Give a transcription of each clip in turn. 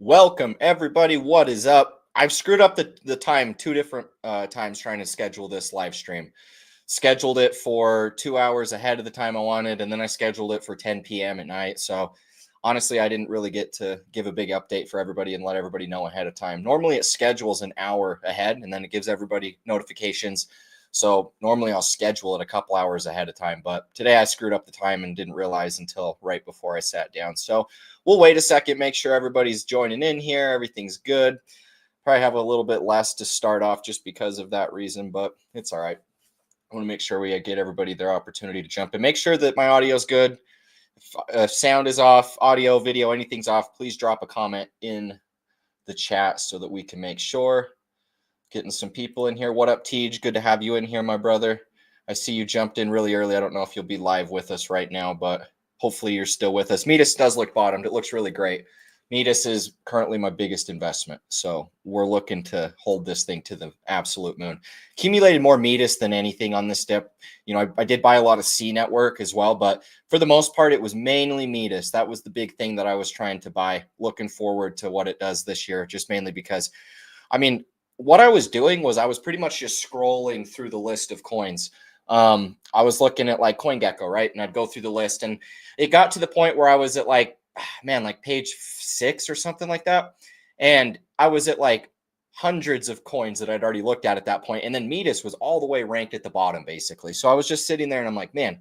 Welcome, everybody. What is up? I've screwed up the time two different times trying to schedule this live stream. Scheduled it for 2 hours ahead of the time I wanted, and then I scheduled it for 10 p.m. at night. So honestly, I didn't really get to give a big update for everybody and let everybody know ahead of time. Normally, it schedules an hour ahead, and then it gives everybody notifications. So normally I'll schedule it a couple hours ahead of time, but today I screwed up the time and didn't realize until right before I sat down. So we'll wait a second, make sure everybody's joining in here. Everything's good. Probably have a little bit less to start off just because of that reason, but it's all right. I want to make sure we get everybody their opportunity to jump in. Make sure that my audio is good. If sound is off, audio, video, anything's off, please drop a comment in the chat so that we can make sure. Getting some people in here. What up, Tej? Good to have you in here, my brother. I see you jumped in really early. I don't know if you'll be live with us right now, but hopefully you're still with us. Metis does look bottomed. It looks really great. Metis is currently my biggest investment, so we're looking to hold this thing to the absolute moon. Accumulated more Metis than anything on this dip. You know, I did buy a lot of C network as well, but for the most part, it was mainly Metis. That was the big thing that I was trying to buy. Looking forward to what it does this year, just mainly because, I mean, what I was doing was I was pretty much just scrolling through the list of coins. I was looking at like CoinGecko, right? And I'd go through the list, and it got to the point where I was at like, man, like page 6 or something like that. And I was at like hundreds of coins that I'd already looked at that point. And then Metis was all the way ranked at the bottom, basically. So I was just sitting there and I'm like, man,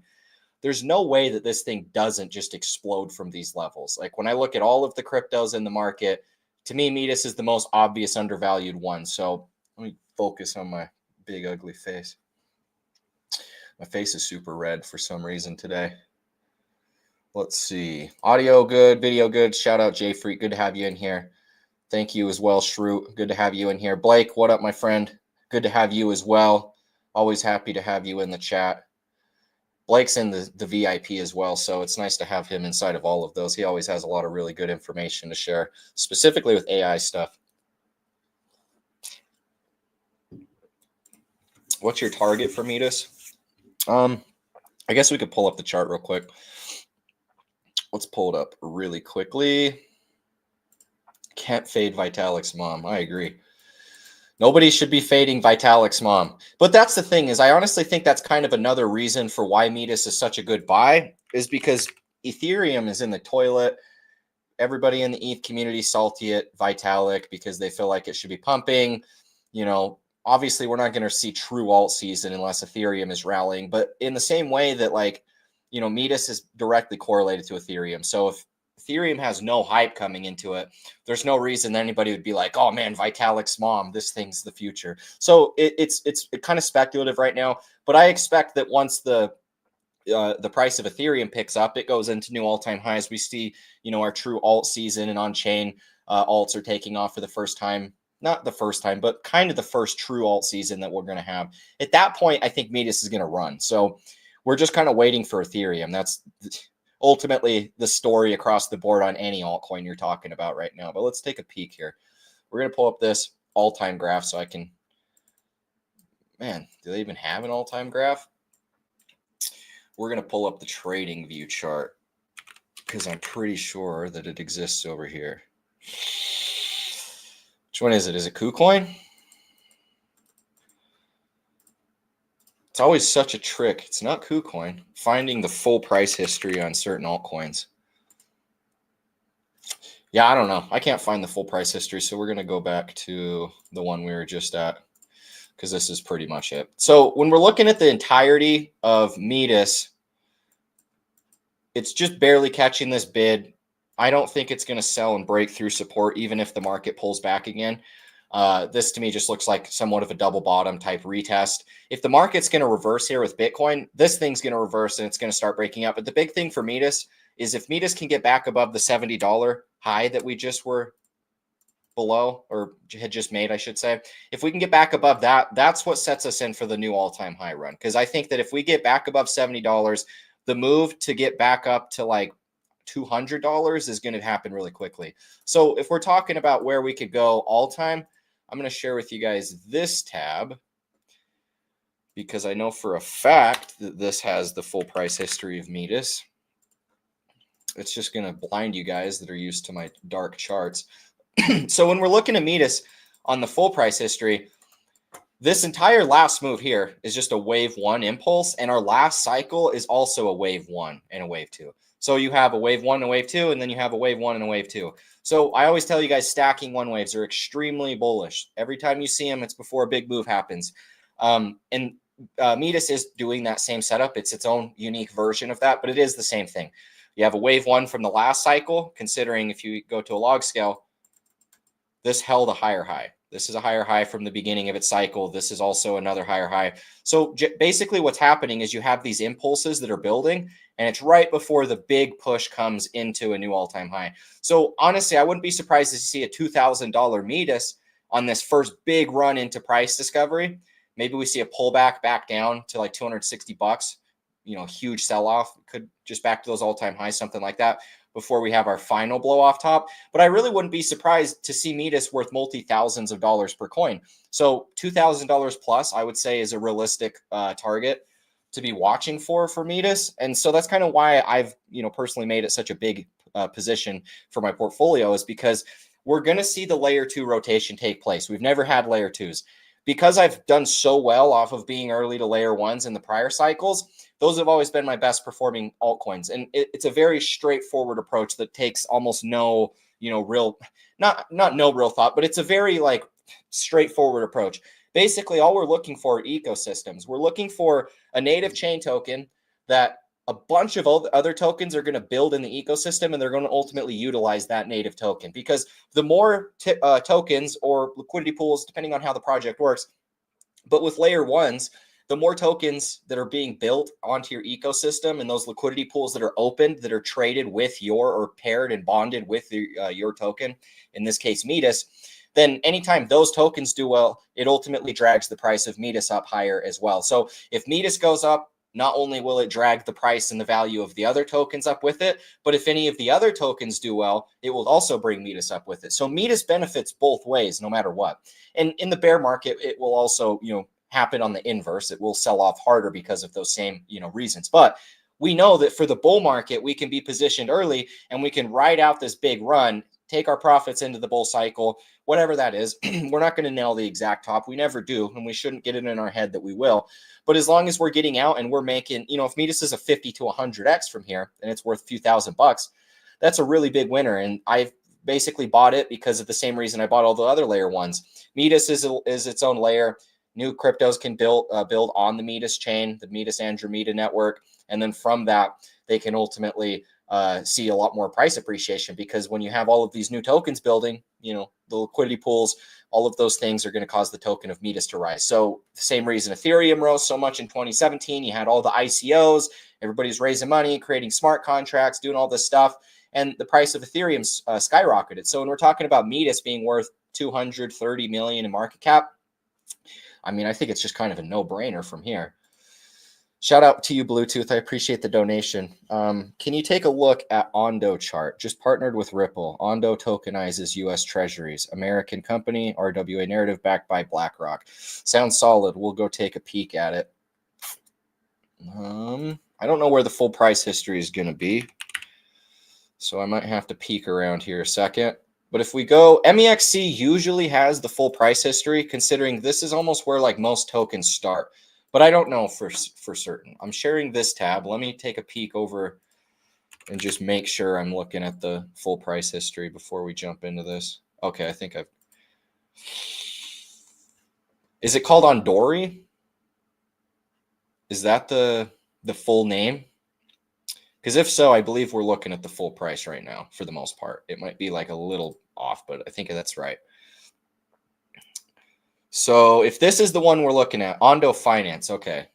there's no way that this thing doesn't just explode from these levels. Like when I look at all of the cryptos in the market, to me, Metis is the most obvious undervalued one. So let me focus on my big ugly face. My face is super red for some reason today. Let's see. Audio good, video good. Shout out Jay Freak. Good to have you in here. Thank you as well, Shroot. Good to have you in here. Blake, what up, my friend? Good to have you as well. Always happy to have you in the chat. Blake's in the VIP as well, so it's nice to have him inside of all of those. He always has a lot of really good information to share, specifically with AI stuff. What's your target for Metis? I guess we could pull up the chart real quick. Let's pull it up really quickly. Can't fade Vitalik's mom. I agree. Nobody should be fading Vitalik's mom. But that's the thing, is I honestly think that's kind of another reason for why Metis is such a good buy, is because Ethereum is in the toilet. Everybody in the ETH community salty at Vitalik because they feel like it should be pumping. You know, obviously we're not going to see true alt season unless Ethereum is rallying. But in the same way that, like, you know, Metis is directly correlated to Ethereum. So if Ethereum has no hype coming into it, there's no reason that anybody would be like, oh man, Vitalik's mom, this thing's the future. So it's kind of speculative right now, but I expect that once the price of Ethereum picks up, it goes into new all-time highs. We see, you know, our true alt season and on-chain alts are taking off for the first time. Not the first time, but kind of the first true alt season that we're going to have. At that point, I think Metis is going to run. So we're just kind of waiting for Ethereum. That's ultimately the story across the board on any altcoin you're talking about right now. But let's take a peek here. We're going to pull up this all-time graph so I can, man, do they even have an all-time graph? We're going to pull up the trading view chart because I'm pretty sure that it exists over here. Which one is it? Is it KuCoin? It's always such a trick. It's not KuCoin. Finding the full price history on certain altcoins. Yeah, I don't know. I can't find the full price history, so we're going to go back to the one we were just at because this is pretty much it. So when we're looking at the entirety of Metis, it's just barely catching this bid. I don't think it's going to sell and break through support even if the market pulls back again. This to me just looks like somewhat of a double bottom type retest. If the market's going to reverse here with Bitcoin, this thing's going to reverse and it's going to start breaking up. But the big thing for Metis is if Metis can get back above the $70 high that we just were below, or had just made, I should say. If we can get back above that, that's what sets us in for the new all-time high run. Because I think that if we get back above $70, the move to get back up to like $200 is going to happen really quickly. So if we're talking about where we could go all-time, I'm going to share with you guys this tab because I know for a fact that this has the full price history of Metis. It's just going to blind you guys that are used to my dark charts. So when we're looking at Metis on the full price history, this entire last move here is just a wave one impulse, and our last cycle is also a wave one and a wave two. So you have a wave one and a wave two, and then you have a wave one and a wave two. So I always tell you guys, stacking one waves are extremely bullish. Every time you see them, it's before a big move happens. And Metis is doing that same setup. It's its own unique version of that, but it is the same thing. You have a wave one from the last cycle, considering if you go to a log scale, this held a higher high. This is a higher high from the beginning of its cycle. This is also another higher high. So basically what's happening is you have these impulses that are building, and it's right before the big push comes into a new all-time high. So honestly, I wouldn't be surprised to see a $2,000 Metis on this first big run into price discovery. Maybe we see a pullback back down to like 260 bucks, you know, huge sell-off, could just back to those all-time highs, something like that, before we have our final blow off top. But I really wouldn't be surprised to see Metis worth multi-thousands of dollars per coin. So $2,000 plus, I would say, is a realistic target to be watching for Metis. And so that's kind of why I've, you know, personally made it such a big position for my portfolio, is because we're going to see the layer two rotation take place. We've never had layer twos. Because I've done so well off of being early to layer ones in the prior cycles, those have always been my best performing altcoins. And it's a very straightforward approach that takes almost no, you know, real, not no real thought, but it's a very like straightforward approach. Basically, all we're looking for are ecosystems. We're looking for a native chain token that a bunch of other tokens are going to build in the ecosystem, and they're going to ultimately utilize that native token, because the more tokens or liquidity pools, depending on how the project works, but with layer ones, the more tokens that are being built onto your ecosystem and those liquidity pools that are opened, that are traded with your, or paired and bonded with your token, in this case Metis, then anytime those tokens do well, it ultimately drags the price of Metis up higher as well. So if Metis goes up, not only will it drag the price and the value of the other tokens up with it, but if any of the other tokens do well, it will also bring Metis up with it. So Metis benefits both ways, no matter what. And in the bear market, it will also, you know, happen on the inverse. It will sell off harder because of those same, you know, reasons. But we know that for the bull market, we can be positioned early and we can ride out this big run, take our profits into the bull cycle, whatever that is. We're not going to nail the exact top. We never do, and we shouldn't get it in our head that we will. But as long as we're getting out and we're making, you know, if Metis is a 50 to 100x from here and it's worth a few $1,000, that's a really big winner. And I've basically bought it because of the same reason I bought all the other layer ones. Metis is its own layer. New cryptos can build on the Metis chain, the Metis Andromeda network. And then from that, they can ultimately see a lot more price appreciation, because when you have all of these new tokens building, you know, the liquidity pools, all of those things are going to cause the token of Metis to rise. So the same reason Ethereum rose so much in 2017, you had all the ICOs, everybody's raising money, creating smart contracts, doing all this stuff, and the price of Ethereum skyrocketed. So when we're talking about Metis being worth 230 million in market cap, I mean, I think it's just kind of a no-brainer from here. Shout out to you, Bluetooth. I appreciate the donation. Can you take a look at Ondo chart? Just partnered with Ripple. Ondo tokenizes U.S. Treasuries. American company, RWA narrative backed by BlackRock. Sounds solid. We'll go take a peek at it. I don't know where the full price history is going to be, so I might have to peek around here a second. But if we go, MEXC usually has the full price history, considering this is almost where like most tokens start. But I don't know for certain. I'm sharing this tab. Let me take a peek over and just make sure I'm looking at the full price history before we jump into this. Okay, I think I've... Is it called Ondori? Is that the full name? Because if so, I believe we're looking at the full price right now for the most part. It might be like a little off, but I think that's right. So if this is the one we're looking at, Ondo Finance, okay.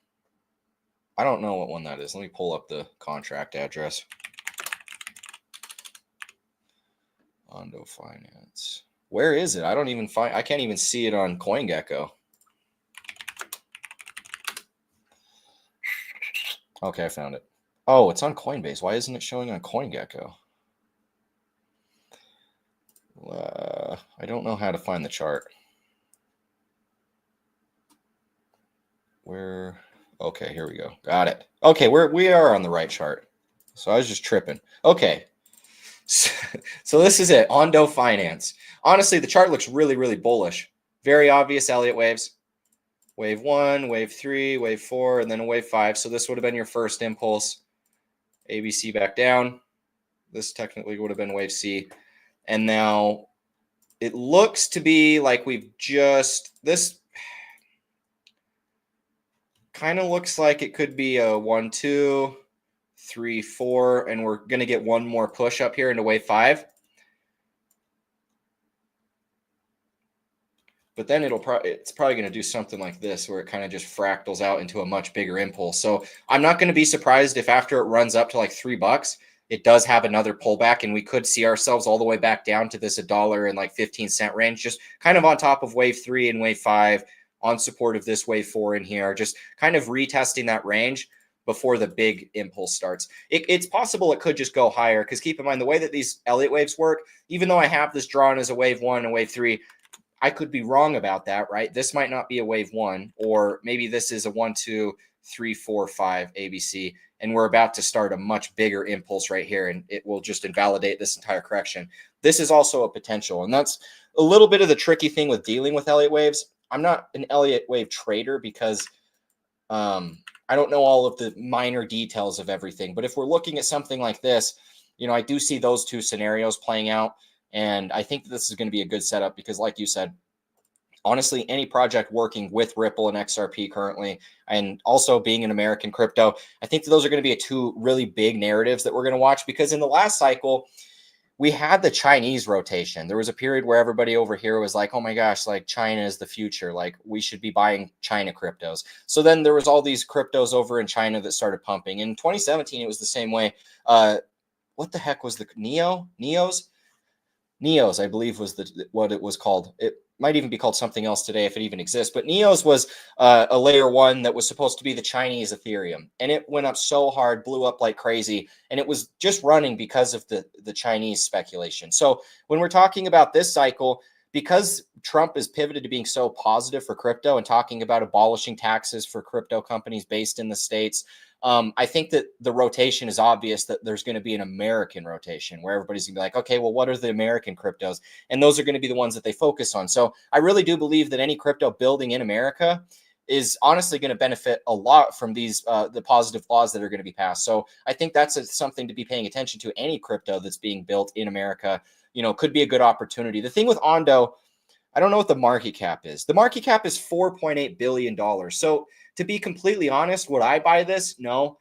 I don't know what one that is. Let me pull up the contract address. Ondo Finance. Where is it? I don't even find, I can't even see it on CoinGecko. Okay, I found it. Oh, it's on Coinbase. Why isn't it showing on CoinGecko? I don't know how to find the chart. Where? Okay, here we go. Got it. Okay, we are on the right chart. So I was just tripping. Okay. So this is it, Ondo Finance. Honestly, the chart looks really, really bullish. Very obvious Elliott waves. Wave 1, wave 3, wave 4, and then a wave 5. So this would have been your first impulse. ABC back down. This technically would have been wave C. And now it looks to be like this kind of looks like it could be a 1, 2, 3, 4, and we're going to get one more push up here into wave 5. But then it's probably going to do something like this where it kind of just fractals out into a much bigger impulse. So I'm not going to be surprised if after it runs up to like $3, it does have another pullback and we could see ourselves all the way back down to this $1 and like 15-cent range, just kind of on top of wave 3 and wave 5, on support of this wave 4 in here, just kind of retesting that range before the big impulse starts. It's possible it could just go higher, because keep in mind the way that these Elliott waves work, even though I have this drawn as a wave 1 and wave 3, I could be wrong about that, right? This might not be a wave 1, or maybe this is a 1, 2, 3, 4, 5 ABC, and we're about to start a much bigger impulse right here, and it will just invalidate this entire correction. This is also a potential, and that's a little bit of the tricky thing with dealing with Elliott waves. I'm not an Elliott wave trader because I don't know all of the minor details of everything, but if we're looking at something like this, I do see those two scenarios playing out. And I think that this is going to be a good setup because, like you said, honestly, any project working with Ripple and XRP currently, and also being an American crypto, I think that those are going to be two really big narratives that we're going to watch, because in the last cycle, we had the Chinese rotation. There was a period where everybody over here was like, oh my gosh, like China is the future. Like we should be buying China cryptos. So then there was all these cryptos over in China that started pumping. In 2017, it was the same way. What the heck was the Neos, I believe, was what it was called. It might even be called something else today if it even exists. But Neos was a layer 1 that was supposed to be the Chinese Ethereum. And it went up so hard, blew up like crazy. And it was just running because of the Chinese speculation. So when we're talking about this cycle, because Trump is pivoted to being so positive for crypto and talking about abolishing taxes for crypto companies based in the States, I think that the rotation is obvious, that there's going to be an American rotation where everybody's going to be like, okay, well, what are the American cryptos? And those are going to be the ones that they focus on. So I really do believe that any crypto building in America is honestly going to benefit a lot from these the positive laws that are going to be passed. So I think that's something to be paying attention to. Any crypto that's being built in America, could be a good opportunity. The thing with Ondo, I don't know what the market cap is. The market cap is $4.8 billion. So to be completely honest, would I buy this? No.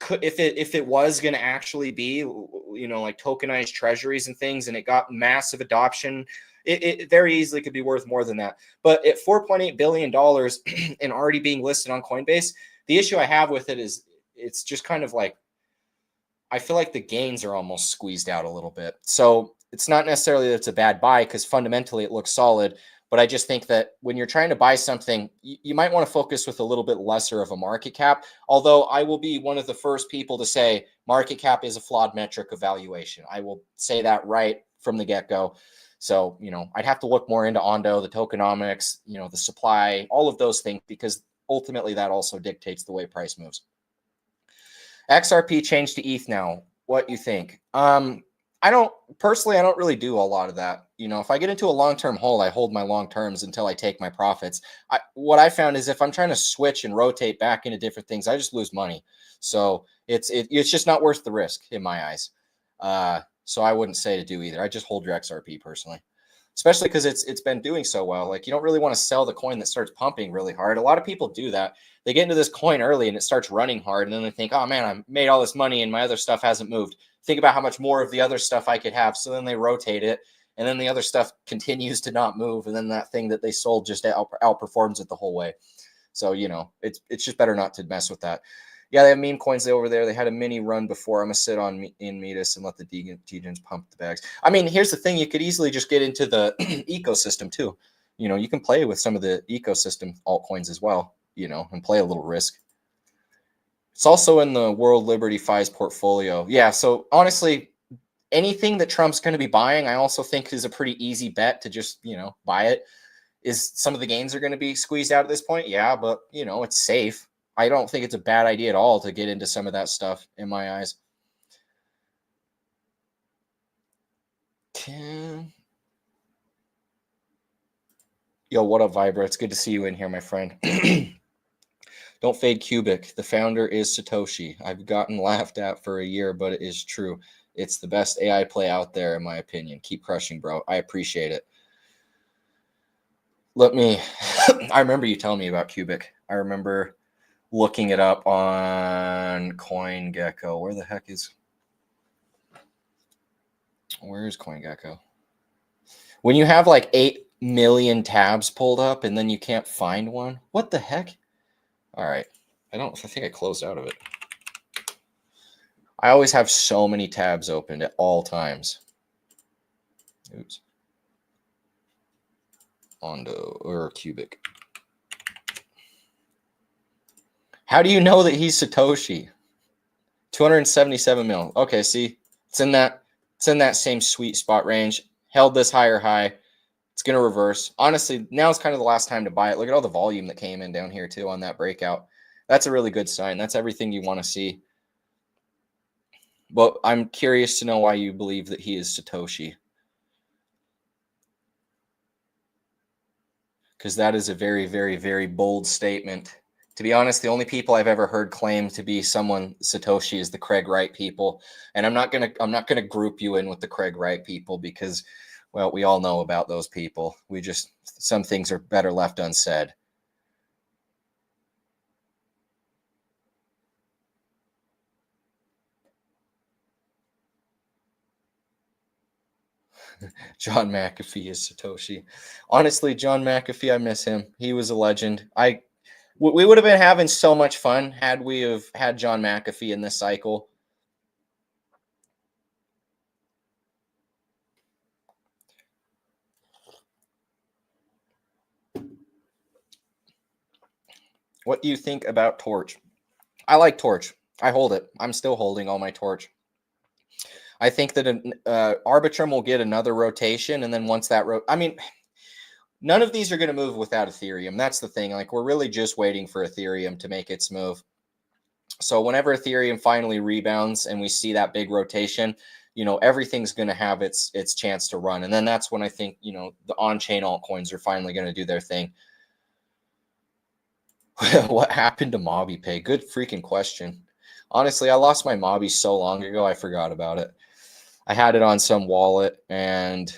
If it was going to actually be, like tokenized treasuries and things, and it got massive adoption, it very easily could be worth more than that. But at $4.8 billion and already being listed on Coinbase, the issue I have with it is it's just kind of like, I feel like the gains are almost squeezed out a little bit. So it's not necessarily that it's a bad buy, because fundamentally it looks solid. But I just think that when you're trying to buy something, you might want to focus with a little bit lesser of a market cap. Although I will be one of the first people to say market cap is a flawed metric of valuation. I will say that right from the get-go. So, I'd have to look more into Ondo, the tokenomics, the supply, all of those things, because ultimately that also dictates the way price moves. XRP changed to ETH now. What you think? I don't really do a lot of that. If I get into a long-term hold, I hold my long terms until I take my profits. What I found is if I'm trying to switch and rotate back into different things, I just lose money. So it's just not worth the risk in my eyes. So I wouldn't say to do either. I just hold your XRP personally, especially because it's been doing so well. Like, you don't really want to sell the coin that starts pumping really hard. A lot of people do that. They get into this coin early and it starts running hard, and then they think, oh man, I made all this money and my other stuff hasn't moved. Think about how much more of the other stuff I could have. So then they rotate it, and then the other stuff continues to not move, and then that thing that they sold just outperforms it the whole way. So it's just better not to mess with that. Yeah, they have meme coins over there. They had a mini run before. I'm gonna sit in Metis and let the degens pump the bags. I mean, here's the thing: you could easily just get into the ecosystem too. You can play with some of the ecosystem altcoins as well. And play a little risk. It's also in the World Liberty FI's portfolio. Yeah, so honestly, anything that Trump's going to be buying, I also think is a pretty easy bet to just, buy it. Is some of the gains are going to be squeezed out at this point? Yeah, but, it's safe. I don't think it's a bad idea at all to get into some of that stuff in my eyes. Yo, what up, Vibra? It's good to see you in here, my friend. Don't fade Qubic. The founder is Satoshi. I've gotten laughed at for a year, but it is true. It's the best AI play out there, in my opinion. Keep crushing, bro. I appreciate it. I remember you telling me about Qubic. I remember looking it up on CoinGecko. Where is CoinGecko? When you have like 8 million tabs pulled up and then you can't find one, what the heck? All right. I think I closed out of it. I always have so many tabs opened at all times. Oops. Ondo or Qubic. How do you know that he's Satoshi? 277 mil. Okay, see, it's in that same sweet spot range. Held this higher high. It's going to reverse. Honestly, now is kind of the last time to buy it. Look at all the volume that came in down here too on that breakout. That's a really good sign. That's everything you want to see. But I'm curious to know why you believe that he is Satoshi. Because that is a very, very, very bold statement. To be honest, the only people I've ever heard claim to be someone Satoshi is the Craig Wright people. And I'm not gonna group you in with the Craig Wright people because, well, we all know about those people. Some things are better left unsaid. John McAfee is Satoshi. Honestly, John McAfee, I miss him. He was a legend. We would have been having so much fun had we have had John McAfee in this cycle. What do you think about Torch? I like Torch. I hold it. I'm still holding all my Torch. I think that Arbitrum will get another rotation, and then once that none of these are going to move without Ethereum. That's the thing. Like, we're really just waiting for Ethereum to make its move. So whenever Ethereum finally rebounds and we see that big rotation, everything's going to have its chance to run. And then that's when I think, the on-chain altcoins are finally going to do their thing. What happened to MobbyPay? Good freaking question. Honestly, I lost my Mobby so long ago, I forgot about it. I had it on some wallet, and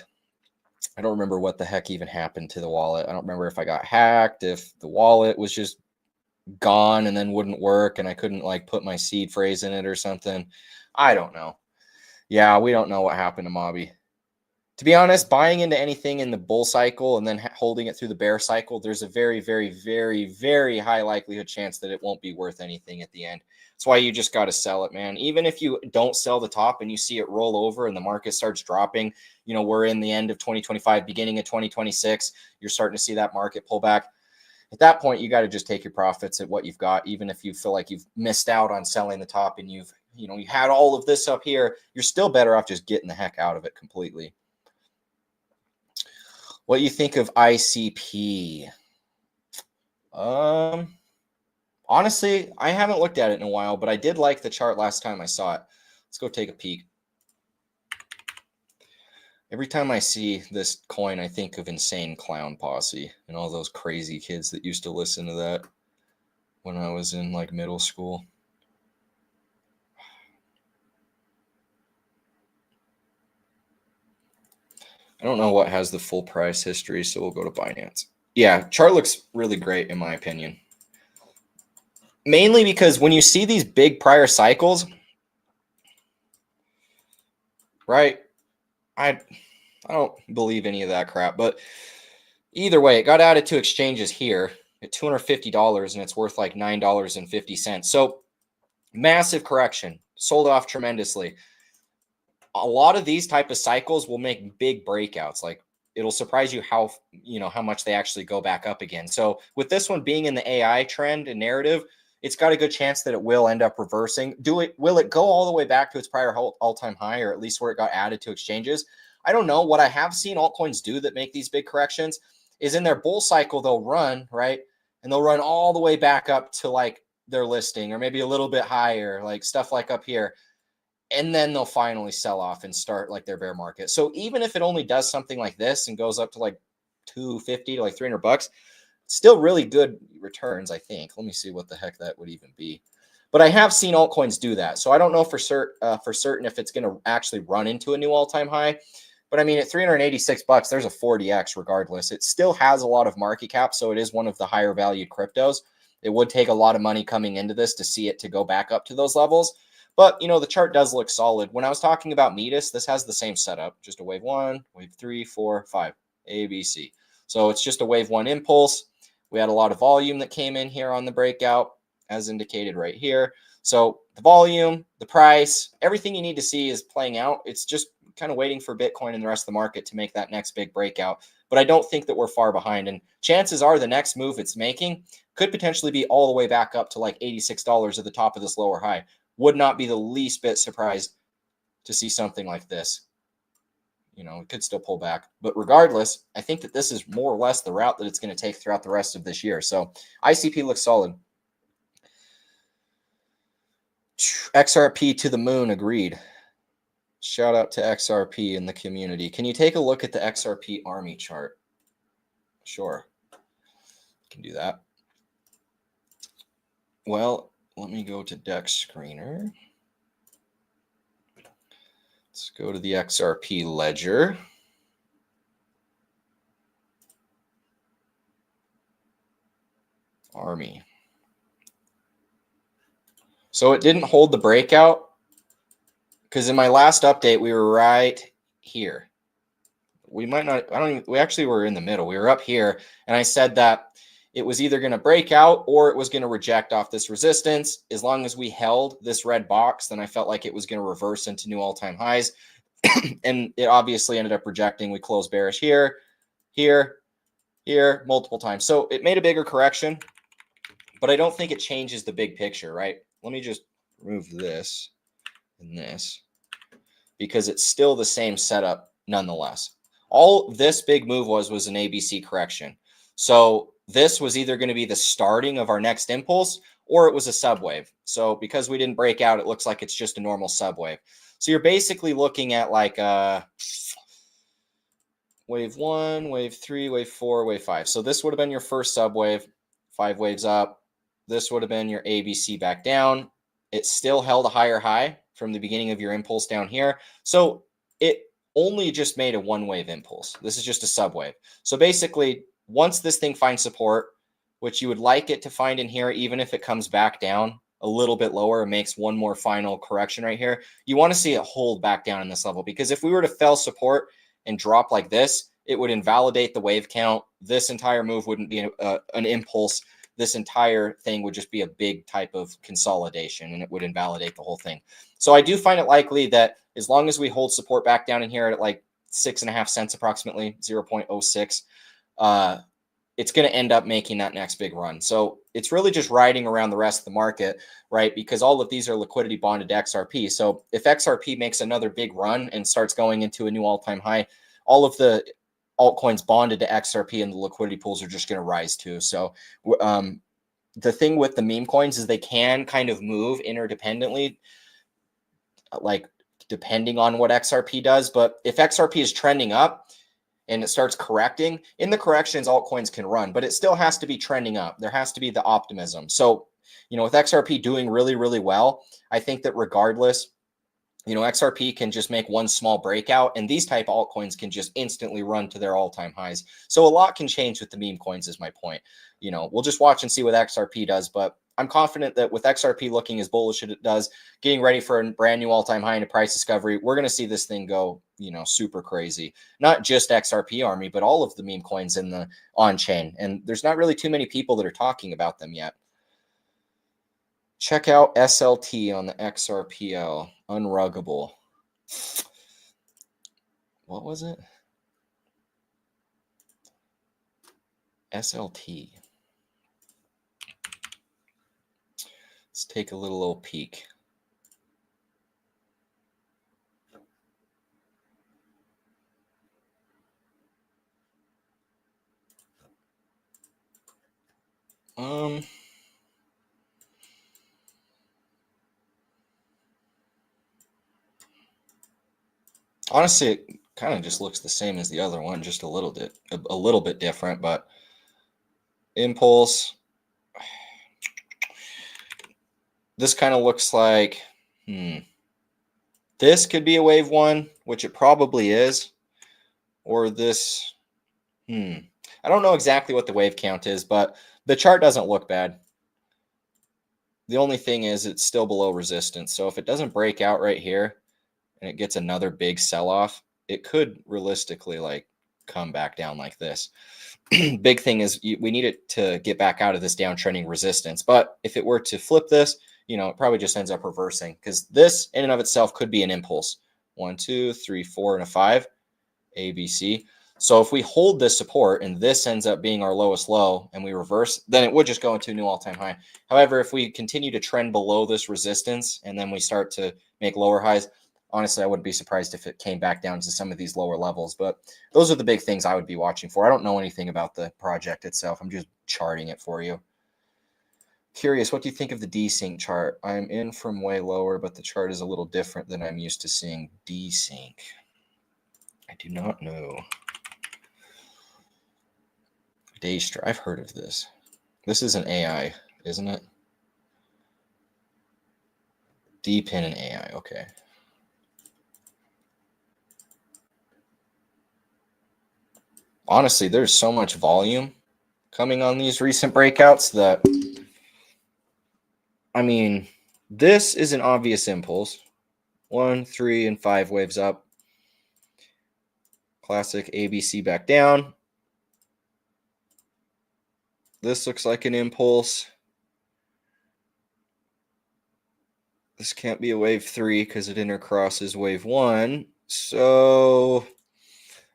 I don't remember what the heck even happened to the wallet. I don't remember if I got hacked, if the wallet was just gone and then wouldn't work, and I couldn't put my seed phrase in it or something. I don't know. Yeah, we don't know what happened to Mobby. To be honest, buying into anything in the bull cycle and then holding it through the bear cycle, there's a very, very, very, very high likelihood chance that it won't be worth anything at the end. That's why you just got to sell it, man. Even if you don't sell the top and you see it roll over and the market starts dropping, we're in the end of 2025, beginning of 2026, you're starting to see that market pull back. At that point, you got to just take your profits at what you've got, even if you feel like you've missed out on selling the top and you had all of this up here, you're still better off just getting the heck out of it completely. What do you think of ICP? Honestly, I haven't looked at it in a while, but I did like the chart last time I saw it. Let's go take a peek. Every time I see this coin, I think of Insane Clown Posse and all those crazy kids that used to listen to that when I was in middle school. I don't know what has the full price history, so we'll go to Binance. Yeah, chart looks really great in my opinion. Mainly because when you see these big prior cycles, right? I don't believe any of that crap, but either way, it got added to exchanges here at $250 and it's worth like $9.50. So massive correction, sold off tremendously. A lot of these type of cycles will make big breakouts. It'll surprise you how much they actually go back up again. So with this one being in the AI trend and narrative, it's got a good chance that it will end up reversing. Will it go all the way back to its prior all-time high, or at least where it got added to exchanges? I don't know. What I have seen altcoins do that make these big corrections is in their bull cycle, they'll run, right? And they'll run all the way back up to their listing, or maybe a little bit higher, stuff like up here. and then they'll finally sell off and start like their bear market. So even if it only does something like this and goes up to like 250 to like $300, still really good returns, I think. Let me see what the heck that would even be. But I have seen altcoins do that. So I don't know for certain if it's going to actually run into a new all-time high. But I mean, at $386, there's a 40x regardless. It still has a lot of market cap, so it is one of the higher valued cryptos. It would take a lot of money coming into this to see it to go back up to those levels. But, you know, the chart does look solid. When I was talking about Metis, this has the same setup. Just a wave 1, wave 3, 4, 5, A, B, C. So it's just a wave 1 impulse. We had a lot of volume that came in here on the breakout, as indicated right here. So the volume, the price, everything you need to see is playing out. It's just kind of waiting for Bitcoin and the rest of the market to make that next big breakout. But I don't think that we're far behind. And chances are the next move it's making could potentially be all the way back up to like $86 at the top of this lower high. Would not be the least bit surprised to see something like this. You know, it could still pull back. But regardless, I think that this is more or less the route that it's going to take throughout the rest of this year. So ICP looks solid. XRP to the moon, agreed. Shout out to XRP in the community. Can you take a look at the XRP Army chart? Sure. Can do that. Well, let me go to Dex Screener. Let's go to the XRP ledger. Army. So it didn't hold the breakout because in my last update, we were right here. We might not, we actually were in the middle. We were up here and I said that it was either going to break out or it was going to reject off this resistance. As long as we held this red box, then I felt like it was going to reverse into new all-time highs. And it obviously ended up rejecting. We closed bearish here, here, here, multiple times. So it made a bigger correction, but I don't think it changes the big picture, right? Let me just remove this and this because it's still the same setup nonetheless. All this big move was an ABC correction. So this was either going to be the starting of our next impulse or it was a subwave. So because we didn't break out, it looks like it's just a normal subwave. So you're basically looking at like wave 1, wave 3, wave 4, wave 5. So this would have been your first subwave, 5 waves up. This would have been your ABC back down. It still held a higher high from the beginning of your impulse down here. So it only just made a 1-wave impulse. This is just a subwave. So basically, once this thing finds support, which you would like it to find in here, even if it comes back down a little bit lower and makes one more final correction right here, you want to see it hold back down in this level. Because if we were to fail support and drop like this, it would invalidate the wave count. This entire move wouldn't be an impulse. This entire thing would just be a big type of consolidation and it would invalidate the whole thing. So I do find it likely that as long as we hold support back down in here at like 6.5 cents, approximately 0.06, it's going to end up making that next big run. So it's really just riding around the rest of the market, right? Because all of these are liquidity bonded to XRP. So if XRP makes another big run and starts going into a new all-time high, all of the altcoins bonded to XRP and the liquidity pools are just going to rise too. So the thing with the meme coins is they can kind of move interdependently, like depending on what XRP does. But if XRP is trending up and it starts correcting, in the corrections, altcoins can run, but it still has to be trending up. There has to be the optimism. So, you know, with XRP doing really, really well, I think that regardless, you know, XRP can just make one small breakout and these type altcoins can just instantly run to their all-time highs. So a lot can change with the meme coins is my point. You know, we'll just watch and see what XRP does, but I'm confident that with XRP looking as bullish as it does, getting ready for a brand new all-time high and a price discovery, we're going to see this thing go, you know, super crazy. Not just XRP Army, but all of the meme coins in the on-chain. And there's not really too many people that are talking about them yet. Check out SLT on the XRPL. Unruggable. What was it? SLT. Let's take a little peek. Honestly, it kind of just looks the same as the other one, just a little bit different, but impulse. This kind of looks like, this could be a wave one, which it probably is, or this, I don't know exactly what the wave count is, but the chart doesn't look bad. The only thing is it's still below resistance. So if it doesn't break out right here and it gets another big sell-off, it could realistically like come back down like this. Big thing is we need it to get back out of this downtrending resistance. But if it were to flip this, it probably just ends up reversing, because this in and of itself could be an impulse. 1, 2, 3, 4, and a 5, A, B, C. So if we hold this support and this ends up being our lowest low and we reverse, then it would just go into a new all-time high. However, if we continue to trend below this resistance and then we start to make lower highs, honestly, I wouldn't be surprised if it came back down to some of these lower levels. But those are the big things I would be watching for. I don't know anything about the project itself. I'm just charting it for you. Curious, what do you think of the Dsync chart? I'm in from way lower, but the chart is a little different than I'm used to seeing. Dsync. I do not know. Daystra. I've heard of this. This is an AI, isn't it? D-pin and AI. Okay. Honestly, there's so much volume coming on these recent breakouts that, I mean, this is an obvious impulse. 1, 3, and 5 waves up. Classic ABC back down. This looks like an impulse. This can't be a wave 3 because it intercrosses wave 1. So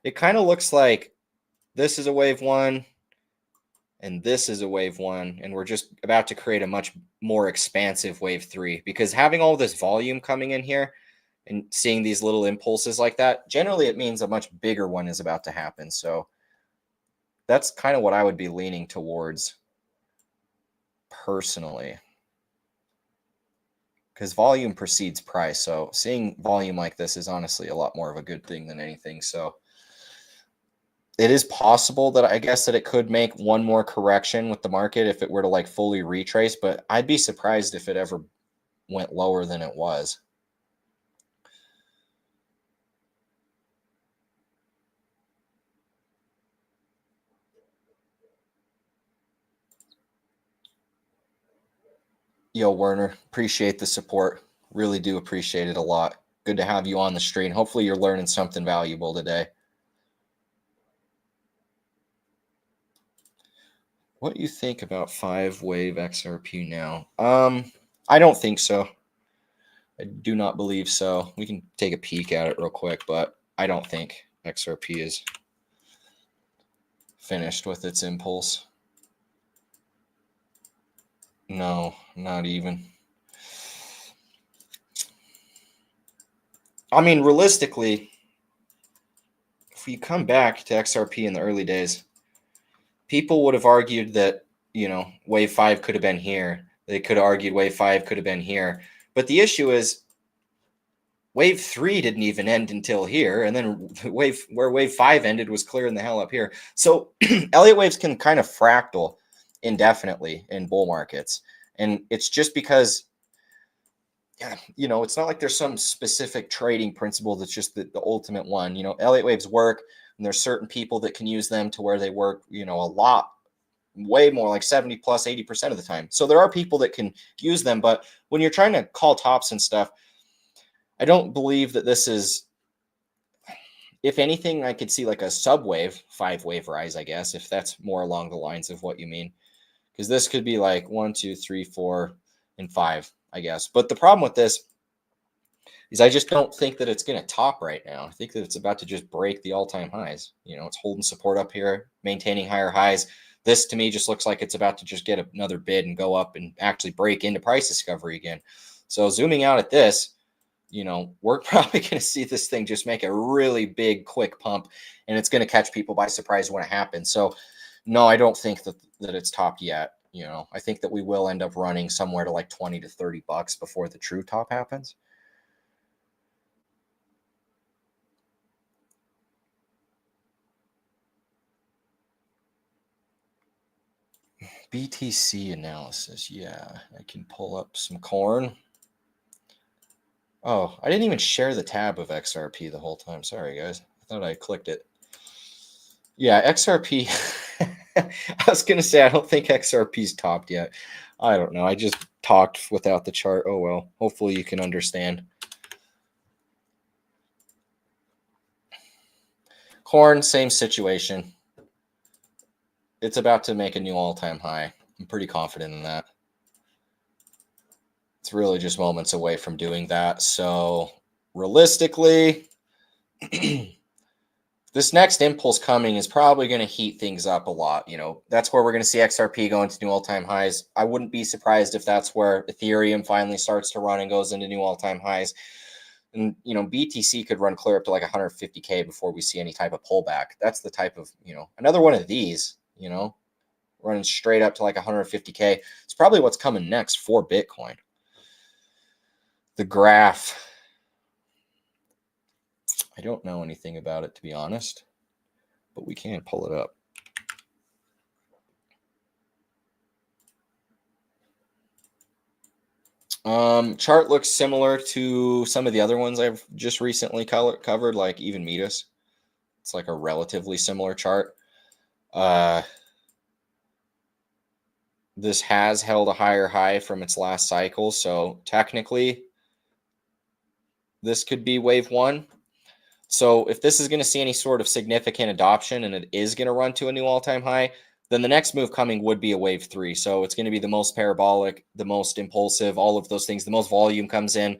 it kind of looks like this is a wave 1 and this is a wave 1, and we're just about to create a much more expansive wave 3, because having all this volume coming in here and seeing these little impulses like that, generally it means a much bigger one is about to happen. So that's kind of what I would be leaning towards personally, because volume precedes price. So seeing volume like this is honestly a lot more of a good thing than anything. So it is possible that I guess that it could make one more correction with the market if it were to like fully retrace, but I'd be surprised if it ever went lower than it was. Yo, Werner, appreciate the support. Really do appreciate it a lot. Good to have you on the stream. Hopefully you're learning something valuable today. What do you think about 5-wave XRP now? I don't think so. I do not believe so. We can take a peek at it real quick, but I don't think XRP is finished with its impulse. No, not even. I mean, realistically, if you come back to XRP in the early days, people would have argued that, wave 5 could have been here. They could have argued wave 5 could have been here. But the issue is wave 3 didn't even end until here. And then where wave 5 ended was clearing the hell up here. So Elliott waves can kind of fractal indefinitely in bull markets. And it's just because, it's not like there's some specific trading principle that's just the ultimate one. Elliott waves work, and there's certain people that can use them to where they work, a lot, way more, like 70 plus 80% of the time. So there are people that can use them, but when you're trying to call tops and stuff, I don't believe that this is, if anything, I could see like a subwave 5-wave rise, I guess, if that's more along the lines of what you mean. Because this could be like 1, 2, 3, 4, and 5, I guess. But the problem with this is I just don't think that it's going to top right now. I think that it's about to just break the all-time highs. It's holding support up here, maintaining higher highs. This to me just looks like it's about to just get another bid and go up and actually break into price discovery again. So zooming out at this, we're probably going to see this thing just make a really big, quick pump, and it's going to catch people by surprise when it happens. So no, I don't think that it's topped yet. I think that we will end up running somewhere to like 20 to 30 bucks before the true top happens. BTC analysis. Yeah, I can pull up some corn. Oh, I didn't even share the tab of XRP the whole time. Sorry, guys. I thought I clicked it. Yeah, XRP. I was going to say, I don't think XRP's topped yet. I don't know. I just talked without the chart. Oh, well. Hopefully you can understand. Corn, same situation. It's about to make a new all-time high. I'm pretty confident in that. It's really just moments away from doing that. So realistically, this next impulse coming is probably going to heat things up a lot. You know, that's where we're going to see XRP go into new all-time highs. I wouldn't be surprised if that's where Ethereum finally starts to run and goes into new all-time highs. And, you know, BTC could run clear up to like 150K before we see any type of pullback. That's the type of, you know, another one of these, you know, running straight up to like 150K. It's probably what's coming next for Bitcoin. The graph. I don't know anything about it, to be honest, but we can pull it up. Chart looks similar to some of the other ones I've just recently covered, like even Metis. It's like a relatively similar chart. This has held a higher high from its last cycle, so technically this could be wave one. So if this is going to see any sort of significant adoption and it is going to run to a new all-time high, then the next move coming would be a wave three. So it's going to be the most parabolic, the most impulsive, all of those things. The most volume comes in.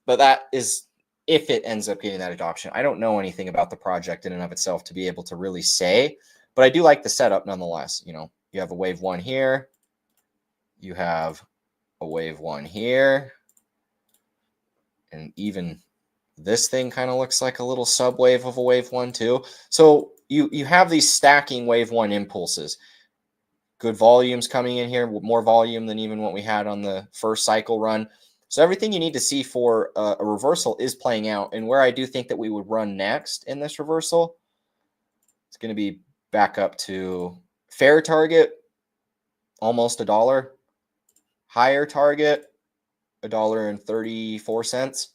But that is if it ends up getting that adoption. I don't know anything about the project in and of itself to be able to really say, but I do like the setup nonetheless. You know, you have a wave one here. You have a wave one here. And even this thing kind of looks like a little subwave of a wave one too. So you have these stacking wave one impulses. Good volumes coming in here, more volume than even what we had on the first cycle run. So everything you need to see for a reversal is playing out. And where I do think that we would run next in this reversal, it's going to be back up to fair target, almost $1. Higher target, $1.34.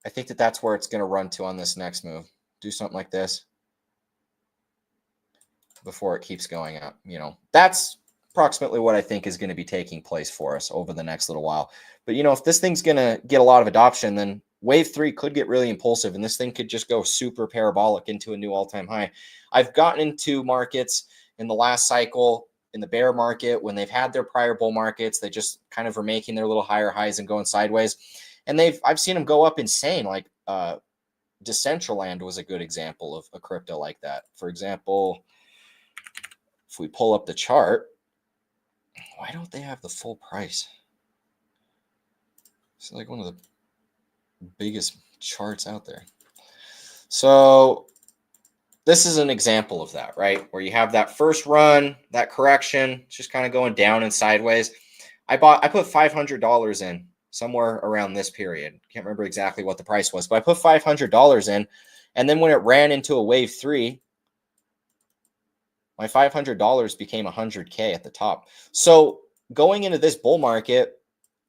I think that that's where it's going to run to on this next move. Do something like this before it keeps going up. You know, that's approximately what I think is going to be taking place for us over the next little while. But, you know, if this thing's going to get a lot of adoption, then wave three could get really impulsive and this thing could just go super parabolic into a new all-time high. I've gotten into markets in the last cycle, in the bear market, when they've had their prior bull markets, they just kind of are making their little higher highs and going sideways. And I've seen them go up insane. Like Decentraland was a good example of a crypto like that. For example, if we pull up the chart, why don't they have the full price? It's like one of the biggest charts out there. So this is an example of that, right? Where you have that first run, that correction, it's just kind of going down and sideways. I put $500 in somewhere around this period. Can't remember exactly what the price was, but I put $500 in. And then when it ran into a wave three, my $500 became $100K at the top. So going into this bull market,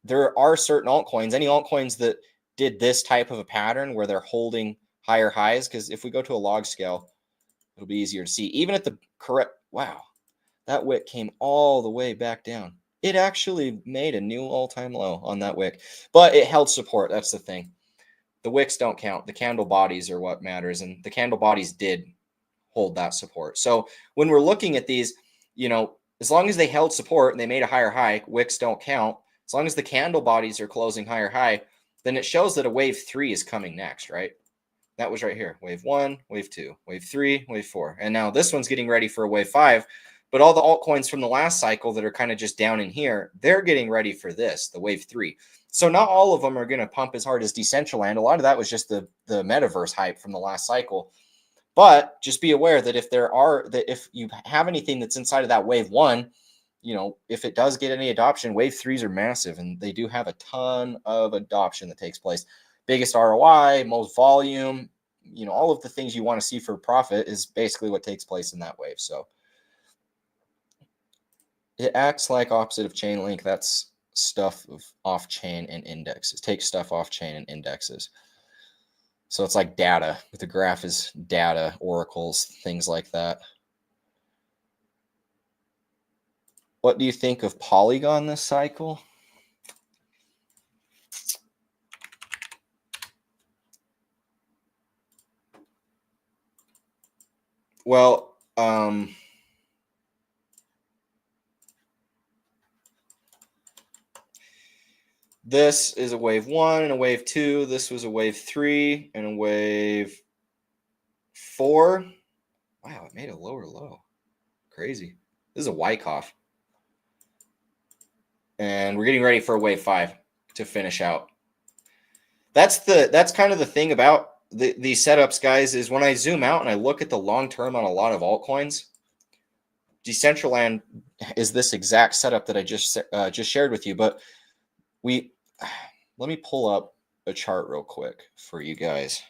there are certain altcoins, any altcoins that did this type of a pattern where they're holding higher highs. Because if we go to a log scale, it'll be easier to see. Even at the correct, wow, that wick came all the way back down. It actually made a new all-time low on that wick, but it held support. That's the thing. The wicks don't count. The candle bodies are what matters, and the candle bodies did hold that support. So when we're looking at these, you know, as long as they held support and they made a higher high, wicks don't count. As long as the candle bodies are closing higher high, then it shows that a wave three is coming next, right? That was right here. Wave one, wave two, wave three, wave four. And now this one's getting ready for a wave five. But all the altcoins from the last cycle that are kind of just down in here, they're getting ready for this, the wave three. So not all of them are going to pump as hard as Decentraland. A lot of that was just the metaverse hype from the last cycle. But just be aware that if you have anything that's inside of that wave one, you know, if it does get any adoption, wave threes are massive and they do have a ton of adoption that takes place. Biggest ROI, most volume, you know, all of the things you want to see for profit is basically what takes place in that wave. So It acts like opposite of chain link. That's stuff of off chain and indexes. Take stuff off chain and indexes. So it's like data. The graph is data, oracles, things like that. What do you think of Polygon this cycle? Well, this is a wave 1 and a wave 2. This was a wave 3 and a wave 4. Wow, it made a lower low. Crazy. This is a Wyckoff. And we're getting ready for a wave 5 to finish out. That's kind of the thing about these setups, guys, is when I zoom out and I look at the long term on a lot of altcoins, Decentraland is this exact setup that I just shared with you. But let me pull up a chart real quick for you guys,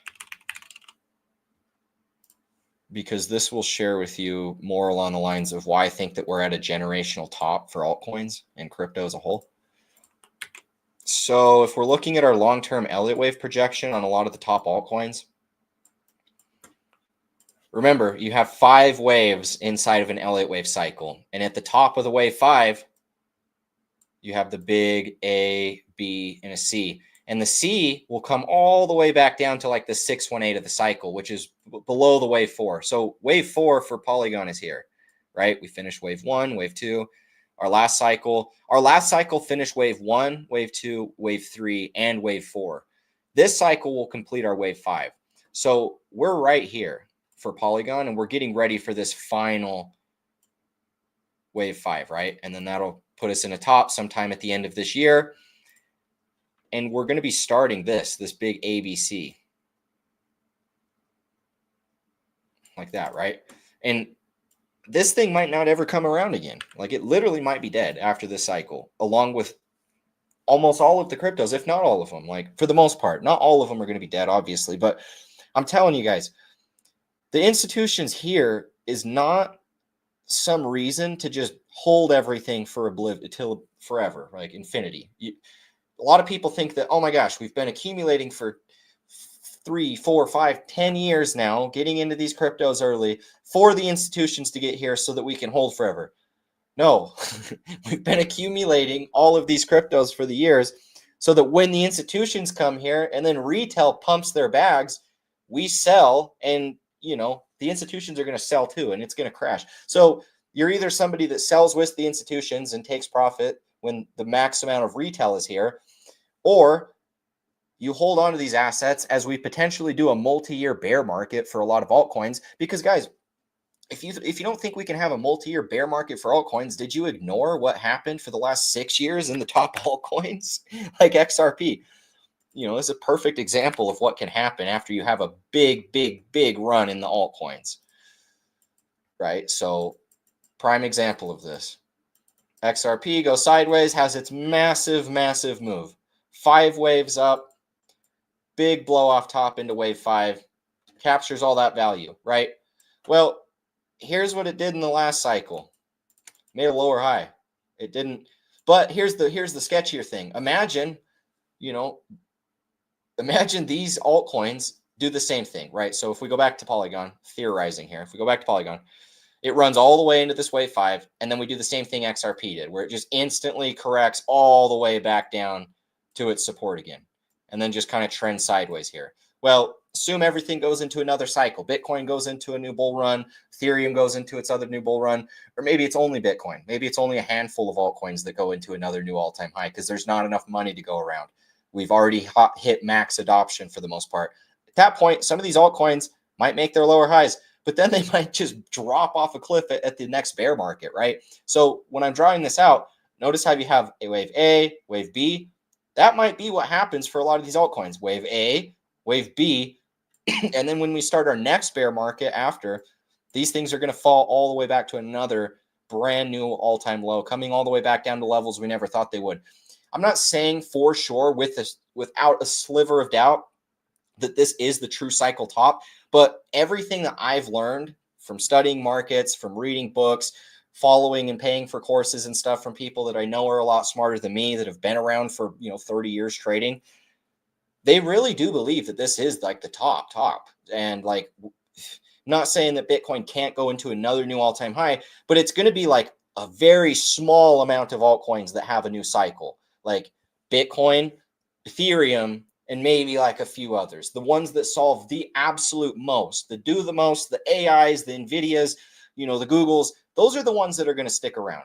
because this will share with you more along the lines of why I think that we're at a generational top for altcoins and crypto as a whole. So if we're looking at our long-term Elliott wave projection on a lot of the top altcoins, remember, you have 5 waves inside of an Elliott wave cycle. And at the top of the wave 5, you have the big A, B, and a C. And the C will come all the way back down to like the 618 of the cycle, which is below the wave 4. So wave 4 for Polygon is here, right? We finished wave 1, wave 2. Our last cycle finished wave 1, wave 2, wave 3, and wave 4. This cycle will complete our wave 5. So we're right here for Polygon, and we're getting ready for this final wave 5, right? And then that'll put us in a top sometime at the end of this year. And we're going to be starting this big ABC. Like that, right? And this thing might not ever come around again. Like, it literally might be dead after this cycle, along with almost all of the cryptos, if not all of them. Like, for the most part, not all of them are going to be dead, obviously. But I'm telling you guys, the institutions here is not some reason to just hold everything for till forever, like infinity. A lot of people think that, oh my gosh, we've been accumulating for 3, 4, 5, 10 years now, getting into these cryptos early for the institutions to get here so that we can hold forever. No, we've been accumulating all of these cryptos for the years so that when the institutions come here and then retail pumps their bags, we sell, and the institutions are going to sell too, and it's going to crash. So you're either somebody that sells with the institutions and takes profit when the max amount of retail is here, or you hold on to these assets as we potentially do a multi-year bear market for a lot of altcoins. Because guys, if you don't think we can have a multi-year bear market for altcoins, did you ignore what happened for the last 6 years in the top altcoins like XRP? It's a perfect example of what can happen after you have a big, big, big run in the altcoins, right? So prime example of this. XRP goes sideways, has its massive, massive move. 5 waves up, big blow off top into wave 5, captures all that value, right? Well, here's what it did in the last cycle. Made a lower high. It didn't, but here's the sketchier thing. Imagine these altcoins do the same thing, right? So if we go back to Polygon, theorizing here, if we go back to Polygon, it runs all the way into this wave 5, and then we do the same thing XRP did, where it just instantly corrects all the way back down to its support again, and then just kind of trends sideways here. Well, assume everything goes into another cycle. Bitcoin goes into a new bull run. Ethereum goes into its other new bull run. Or maybe it's only Bitcoin. Maybe it's only a handful of altcoins that go into another new all-time high because there's not enough money to go around. We've already hit max adoption for the most part. At that point, some of these altcoins might make their lower highs, but then they might just drop off a cliff at the next bear market, right? So when I'm drawing this out, notice how you have a wave B. That might be what happens for a lot of these altcoins. Wave A, wave B, and then when we start our next bear market after, these things are going to fall all the way back to another brand new all-time low, coming all the way back down to levels we never thought they would. I'm not saying for sure without a sliver of doubt that this is the true cycle top, but everything that I've learned from studying markets, from reading books, following and paying for courses and stuff from people that I know are a lot smarter than me, that have been around for, 30 years trading, they really do believe that this is like the top. And like, not saying that Bitcoin can't go into another new all-time high, but it's going to be like a very small amount of altcoins that have a new cycle, like Bitcoin, Ethereum, and maybe like a few others. The ones that solve the absolute most, that do the most, the AIs, the NVIDIAs, the Googles, those are the ones that are going to stick around.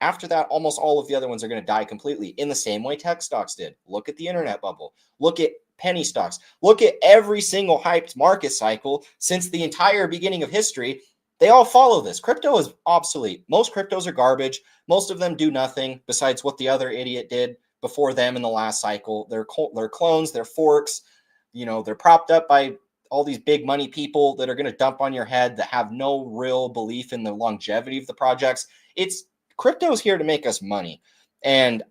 After that, almost all of the other ones are going to die completely, in the same way tech stocks did. Look at the internet bubble. Look at penny stocks. Look at every single hyped market cycle since the entire beginning of history. They all follow this. Crypto is obsolete. Most cryptos are garbage. Most of them do nothing besides what the other idiot did before them in the last cycle. They're clones, they're forks. They're propped up by all these big money people that are going to dump on your head, that have no real belief in the longevity of the projects. Crypto is here to make us money. And,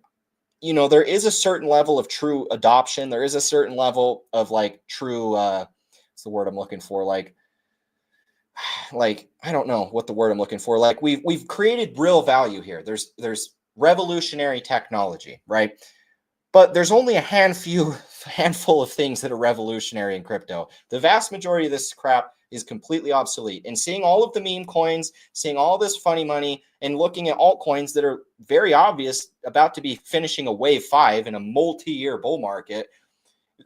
there is a certain level of true adoption. There is a certain level of like true, what's the word I'm looking for? Like, I don't know what the word I'm looking for. Like we've created real value here. There's revolutionary technology, right? But there's only a handful of things that are revolutionary in crypto. The vast majority of this crap is completely obsolete. And seeing all of the meme coins, seeing all this funny money, and looking at altcoins that are very obvious about to be finishing a wave 5 in a multi-year bull market,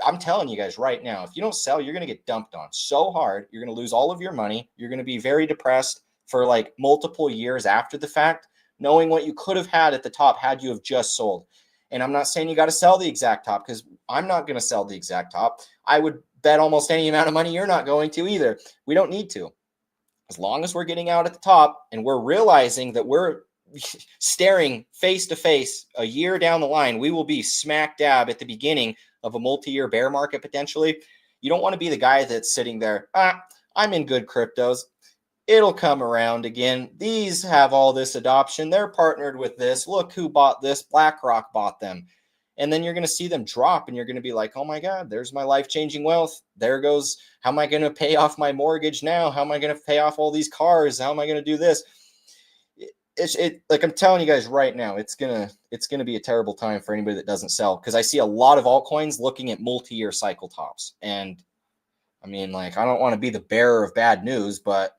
I'm telling you guys right now, if you don't sell, you're going to get dumped on so hard. You're going to lose all of your money. You're going to be very depressed for like multiple years after the fact, knowing what you could have had at the top had you have just sold. And I'm not saying you got to sell the exact top, because I'm not going to sell the exact top. I would bet almost any amount of money you're not going to either. We don't need to. As long as we're getting out at the top and we're realizing that we're staring face to face a year down the line, we will be smack dab at the beginning of a multi-year bear market potentially. You don't want to be the guy that's sitting there, I'm in good cryptos. It'll come around again. These have all this adoption. They're partnered with this. Look who bought this. BlackRock bought them. And then you're going to see them drop and you're going to be like, oh my God, there's my life-changing wealth. There goes, how am I going to pay off my mortgage now? How am I going to pay off all these cars? How am I going to do this? Like I'm telling you guys right now, it's gonna be a terrible time for anybody that doesn't sell, because I see a lot of altcoins looking at multi-year cycle tops. And I mean, like, I don't want to be the bearer of bad news, but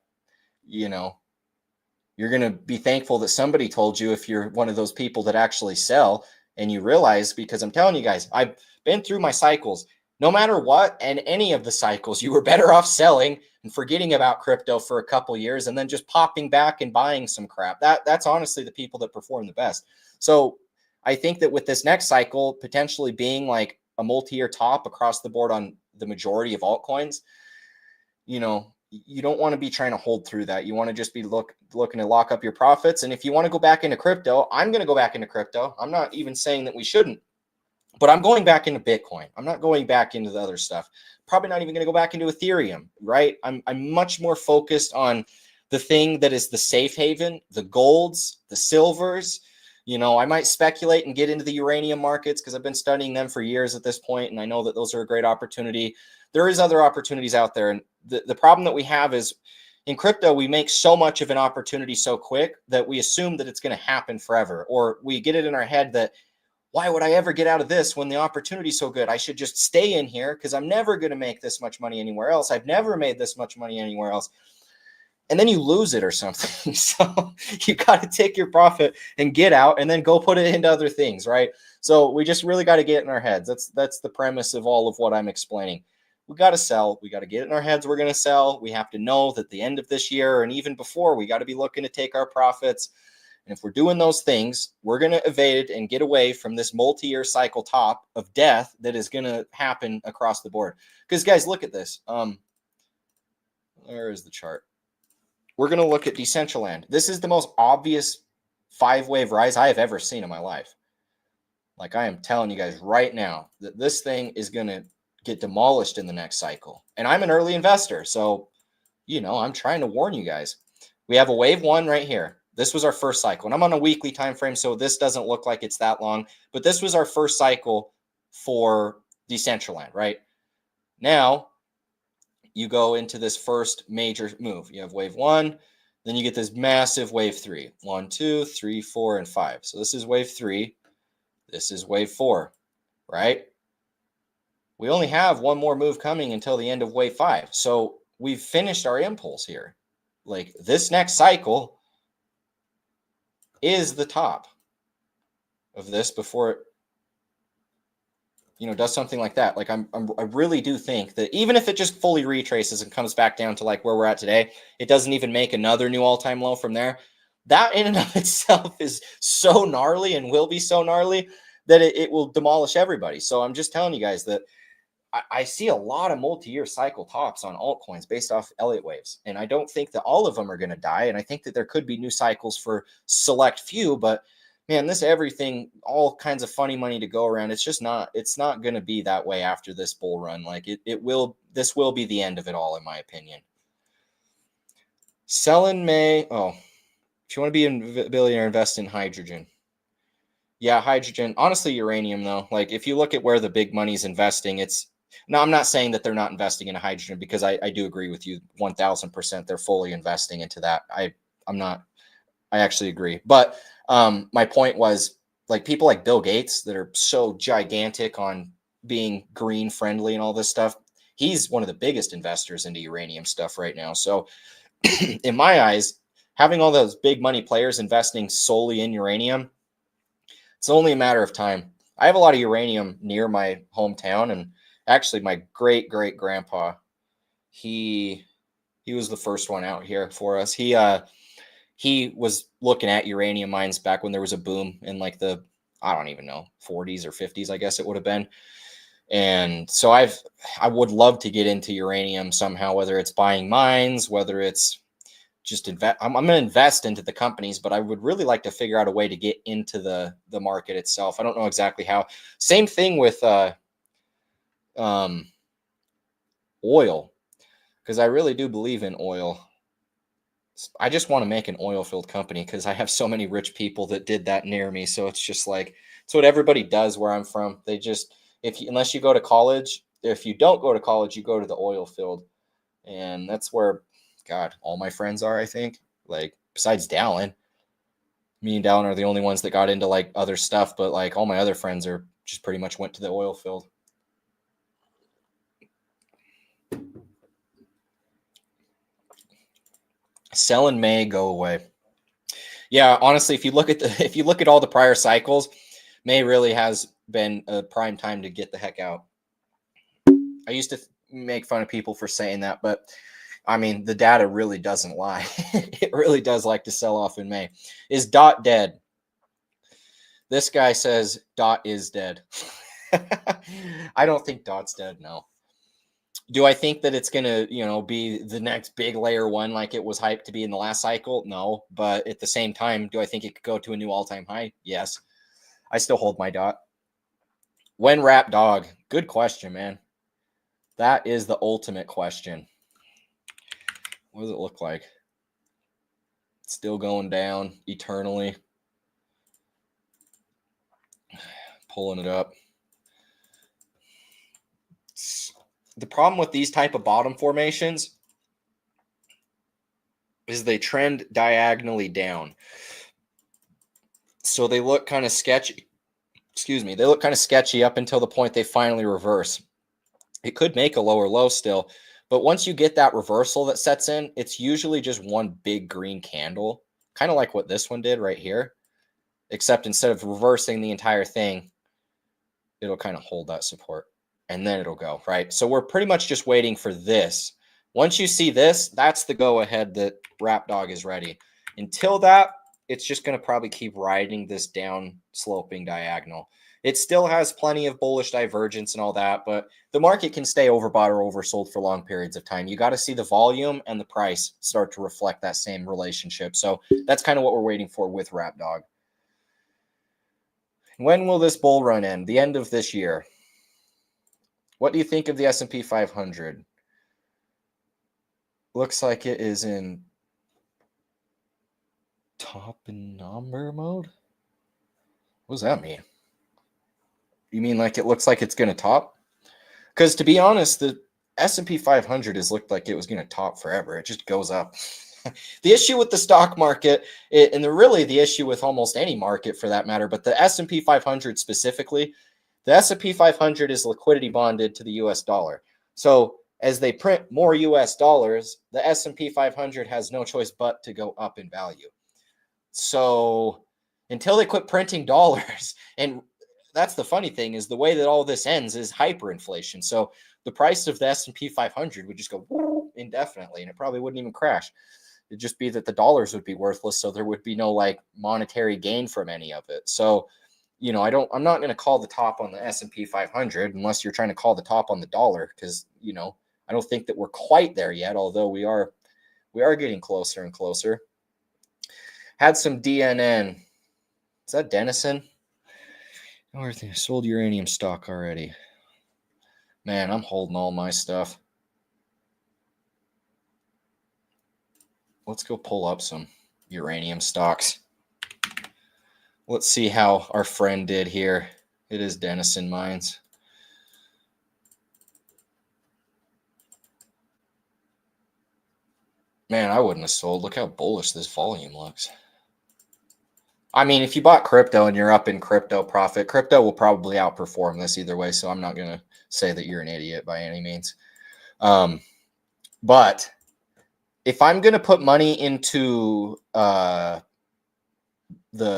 you're going to be thankful that somebody told you, if you're one of those people that actually sell and you realize, because I'm telling you guys, I've been through my cycles. No matter what, and any of the cycles, you were better off selling and forgetting about crypto for a couple years and then just popping back and buying some crap. That's honestly the people that perform the best. So I think that with this next cycle potentially being like a multi-year top across the board on the majority of altcoins, you don't want to be trying to hold through that. You want to just be looking to lock up your profits. And if you want to go back into crypto, I'm going to go back into crypto. I'm not even saying that we shouldn't, but I'm going back into Bitcoin. I'm not going back into the other stuff. Probably not even going to go back into Ethereum, right? I'm much more focused on the thing that is the safe haven, the golds, the silvers. I might speculate and get into the uranium markets because I've been studying them for years at this point, and I know that those are a great opportunity. There is other opportunities out there, and the problem that we have is in crypto, we make so much of an opportunity so quick that we assume that it's going to happen forever, or we get it in our head that, why would I ever get out of this when the opportunity is so good? I should just stay in here because I'm never going to make this much money anywhere else. I've never made this much money anywhere else. And then you lose it or something. So you got to take your profit and get out and then go put it into other things, right? So we just really got to get in our heads. That's the premise of all of what I'm explaining. We got to sell. We got to get in our heads. We're going to sell. We have to know that the end of this year and even before, we got to be looking to take our profits. And if we're doing those things, we're going to evade and get away from this multi-year cycle top of death that is going to happen across the board. Because guys, look at this. Where is the chart? We're going to look at Decentraland. This is the most obvious 5-wave rise I have ever seen in my life. Like, I am telling you guys right now that this thing is going to get demolished in the next cycle. And I'm an early investor, so, I'm trying to warn you guys. We have a wave 1 right here. This was our first cycle, and I'm on a weekly time frame, so this doesn't look like it's that long, but this was our first cycle for Decentraland, right? Now, you go into this first major move. You have wave 1, Then you get this massive wave 3. 1, 2, 3, 4, and 5. So this is wave 3. This is wave 4, right? We only have one more move coming until the end of wave 5. So we've finished our impulse here. Like this next cycle is the top of this before it, does something like that. Like I really do think that even if it just fully retraces and comes back down to like where we're at today, it doesn't even make another new all-time low from there. That in and of itself is so gnarly and will be so gnarly that it will demolish everybody. So I'm just telling you guys that I see a lot of multi-year cycle tops on altcoins based off Elliott waves. And I don't think that all of them are going to die. And I think that there could be new cycles for select few, but man, this everything, all kinds of funny money to go around. It's not going to be that way after this bull run. Like this will be the end of it all, in my opinion. Sell in May. Oh, if you want to be a billionaire, invest in hydrogen. Yeah, hydrogen. Honestly, uranium, though. Like if you look at where the big money's investing, no, I'm not saying that they're not investing in hydrogen, because I do agree with you 1000%. They're fully investing into that. I actually agree. But my point was, like, people like Bill Gates that are so gigantic on being green friendly and all this stuff, he's one of the biggest investors into uranium stuff right now. So in my eyes, having all those big money players investing solely in uranium, it's only a matter of time. I have a lot of uranium near my hometown, and actually my great grandpa, he was the first one out here for us. He was looking at uranium mines back when there was a boom in like the, I don't even know, 40s or 50s, I guess it would have been. And so I would love to get into uranium somehow, whether it's buying mines, whether it's just invest. I'm going to invest into the companies, but I would really like to figure out a way to get into the market itself. I don't know exactly how. Same thing with oil, because I really do believe in oil. I just want to make an oil filled company because I have so many rich people that did that near me. So it's just like, it's what everybody does where I'm from. They just, unless you go to college, if you don't go to college, you go to the oil field. And that's where, God, all my friends are, I think. Like, besides Dallin. Me and Dallin are the only ones that got into like other stuff, but like all my other friends are just pretty much went to the oil field. Sell in May, go away. Yeah, honestly, if you look at all the prior cycles, May really has been a prime time to get the heck out. I used to make fun of people for saying that, but I mean, the data really doesn't lie. It really does like to sell off in May. Is DOT dead? This guy says DOT is dead. I don't think DOT's dead, no. Do I think that it's going to, be the next big layer one like it was hyped to be in the last cycle? No. But at the same time, do I think it could go to a new all-time high? Yes. I still hold my DOT. When Rap Dog? Good question, man. That is the ultimate question. What does it look like? It's still going down eternally. Pulling it up. The problem with these type of bottom formations is they trend diagonally down. So they look kind of sketchy. Excuse me. They look kind of sketchy up until the point they finally reverse. It could make a lower low still, but once you get that reversal that sets in, it's usually just one big green candle, kind of like what this one did right here, except instead of reversing the entire thing, it'll kind of hold that support. And then it'll go, right? So we're pretty much just waiting for this. Once you see this, that's the go-ahead that Rap Dog is ready. Until that, it's just going to probably keep riding this down sloping diagonal. It still has plenty of bullish divergence and all that, but the market can stay overbought or oversold for long periods of time. You got to see the volume and the price start to reflect that same relationship. So that's kind of what we're waiting for with Rap Dog. When will this bull run end? The end of this year. What do you think of the S&P 500? Looks like it is in top and number mode. What does that mean? You mean like it looks like it's going to top? Because to be honest, the S&P 500 has looked like it was going to top forever. It just goes up. The issue with the stock market, and really the issue with almost any market for that matter, but the S&P 500 specifically, the S&P 500 is liquidity bonded to the US dollar. So as they print more US dollars, the S&P 500 has no choice but to go up in value. So until they quit printing dollars, and that's the funny thing, is the way that all this ends is hyperinflation. So the price of the S&P 500 would just go indefinitely, and it probably wouldn't even crash. It'd just be that the dollars would be worthless, so there would be no like monetary gain from any of it. So, you know, I'm not going to call the top on the S&P 500 unless you're trying to call the top on the dollar, because, you know, I don't think that we're quite there yet, although we are getting closer and closer. Had some DNN. Is that Denison? Oh, I sold uranium stock already. Man, I'm holding all my stuff. Let's go pull up some uranium stocks. Let's see how our friend did here. It is Denison Mines. Man, I wouldn't have sold. Look how bullish this volume looks. I mean, if you bought crypto and you're up in crypto profit, crypto will probably outperform this either way. So I'm not going to say that you're an idiot by any means. But if I'm going to put money into the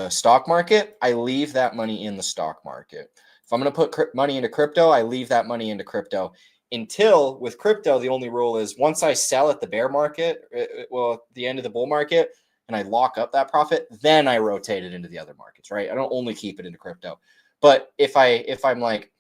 stock market, I leave that money in the stock market. If I'm going to put money into crypto, I leave that money into crypto. Until with crypto, the only rule is once I sell at the bear market, well, the end of the bull market, and I lock up that profit, then I rotate it into the other markets, right? I don't only keep it into crypto. But if I'm like,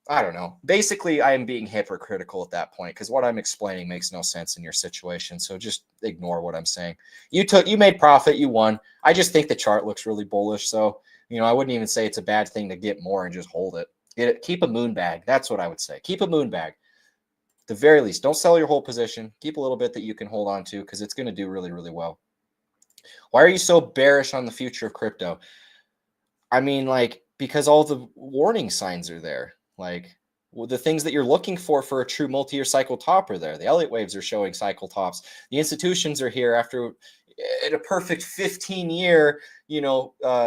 I don't know, basically I am being hypocritical at that point because what I'm explaining makes no sense in your situation. So just ignore what I'm saying. You made profit, you won. I just think the chart looks really bullish. So, you know, I wouldn't even say it's a bad thing to get more and just hold it. Keep a moon bag. That's what I would say. Keep a moon bag. At the very least, don't sell your whole position. Keep a little bit that you can hold on to because it's going to do really, really well. Why are you so bearish on the future of crypto? I mean, like, because all the warning signs are there. Like, well, the things that you're looking for a true multi-year cycle top are there. The Elliott waves are showing cycle tops. The institutions are here after a perfect 15-year,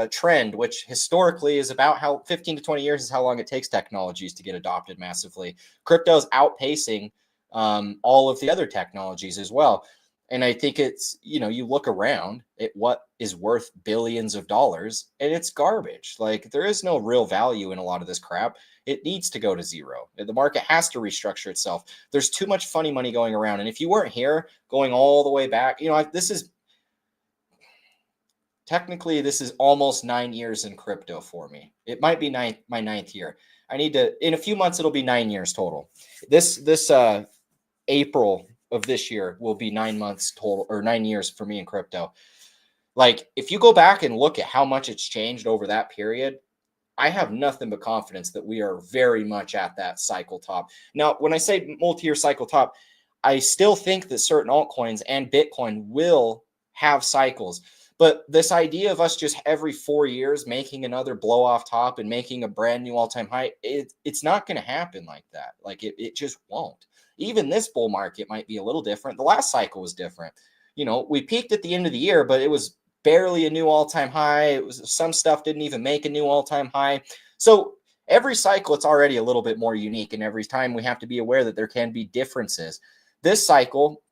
trend, which historically is about how 15 to 20 years is how long it takes technologies to get adopted massively. Crypto's outpacing all of the other technologies as well. And I think it's, you look around at what is worth billions of dollars and it's garbage. Like there is no real value in a lot of this crap. It needs to go to zero. The market has to restructure itself. There's too much funny money going around. And if you weren't here going all the way back, this is technically, this is almost 9 years in crypto for me. It might be my ninth year. I need to, in a few months, it'll be 9 years total. This April of this year will be 9 months total, or 9 years for me in crypto. Like if you go back and look at how much it's changed over that period, I have nothing but confidence that we are very much at that cycle top. Now, when I say multi-year cycle top, I still think that certain altcoins and Bitcoin will have cycles. But this idea of us just every 4 years making another blow off top and making a brand new all-time high, it's not going to happen like that. Like it just won't. Even this bull market might be a little different. The last cycle was different. We peaked at the end of the year, but it was barely a new all-time high. It was some stuff didn't even make a new all-time high. So every cycle, it's already a little bit more unique. And every time we have to be aware that there can be differences. This cycle,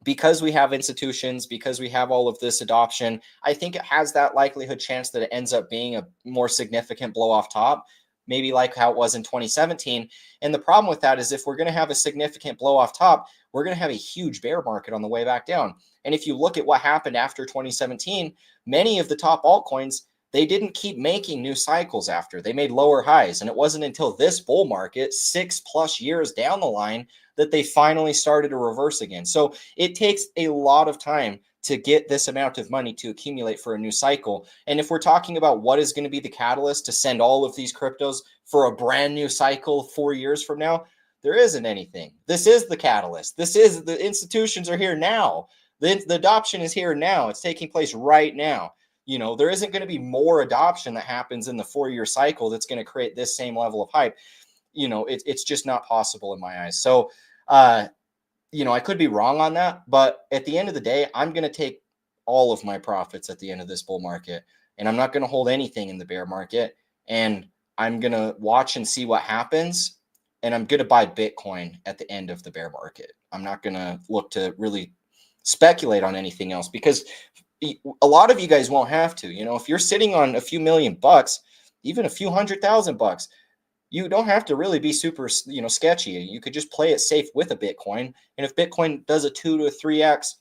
because we have institutions, because we have all of this adoption, I think it has that likelihood chance that it ends up being a more significant blow off top, maybe like how it was in 2017. And the problem with that is if we're going to have a significant blow off top, we're going to have a huge bear market on the way back down. And if you look at what happened after 2017, many of the top altcoins, they didn't keep making new cycles after. They made lower highs. And it wasn't until this bull market, 6+ years down the line, that they finally started to reverse again. So it takes a lot of time to get this amount of money to accumulate for a new cycle. And if we're talking about what is going to be the catalyst to send all of these cryptos for a brand new cycle 4 years from now, there isn't anything. This is the catalyst. The institutions are here now. The adoption is here now. It's taking place right now. There isn't going to be more adoption that happens in the 4-year cycle that's going to create this same level of hype. It's just not possible in my eyes. So, I could be wrong on that, but at the end of the day, I'm going to take all of my profits at the end of this bull market, and I'm not going to hold anything in the bear market, and I'm going to watch and see what happens, and I'm going to buy Bitcoin at the end of the bear market. I'm not going to look to really speculate on anything else, because a lot of you guys won't have to. If you're sitting on a few $1,000,000, even a few $100,000, you don't have to really be super, sketchy. You could just play it safe with a Bitcoin. And if Bitcoin does a 2 to a 3x,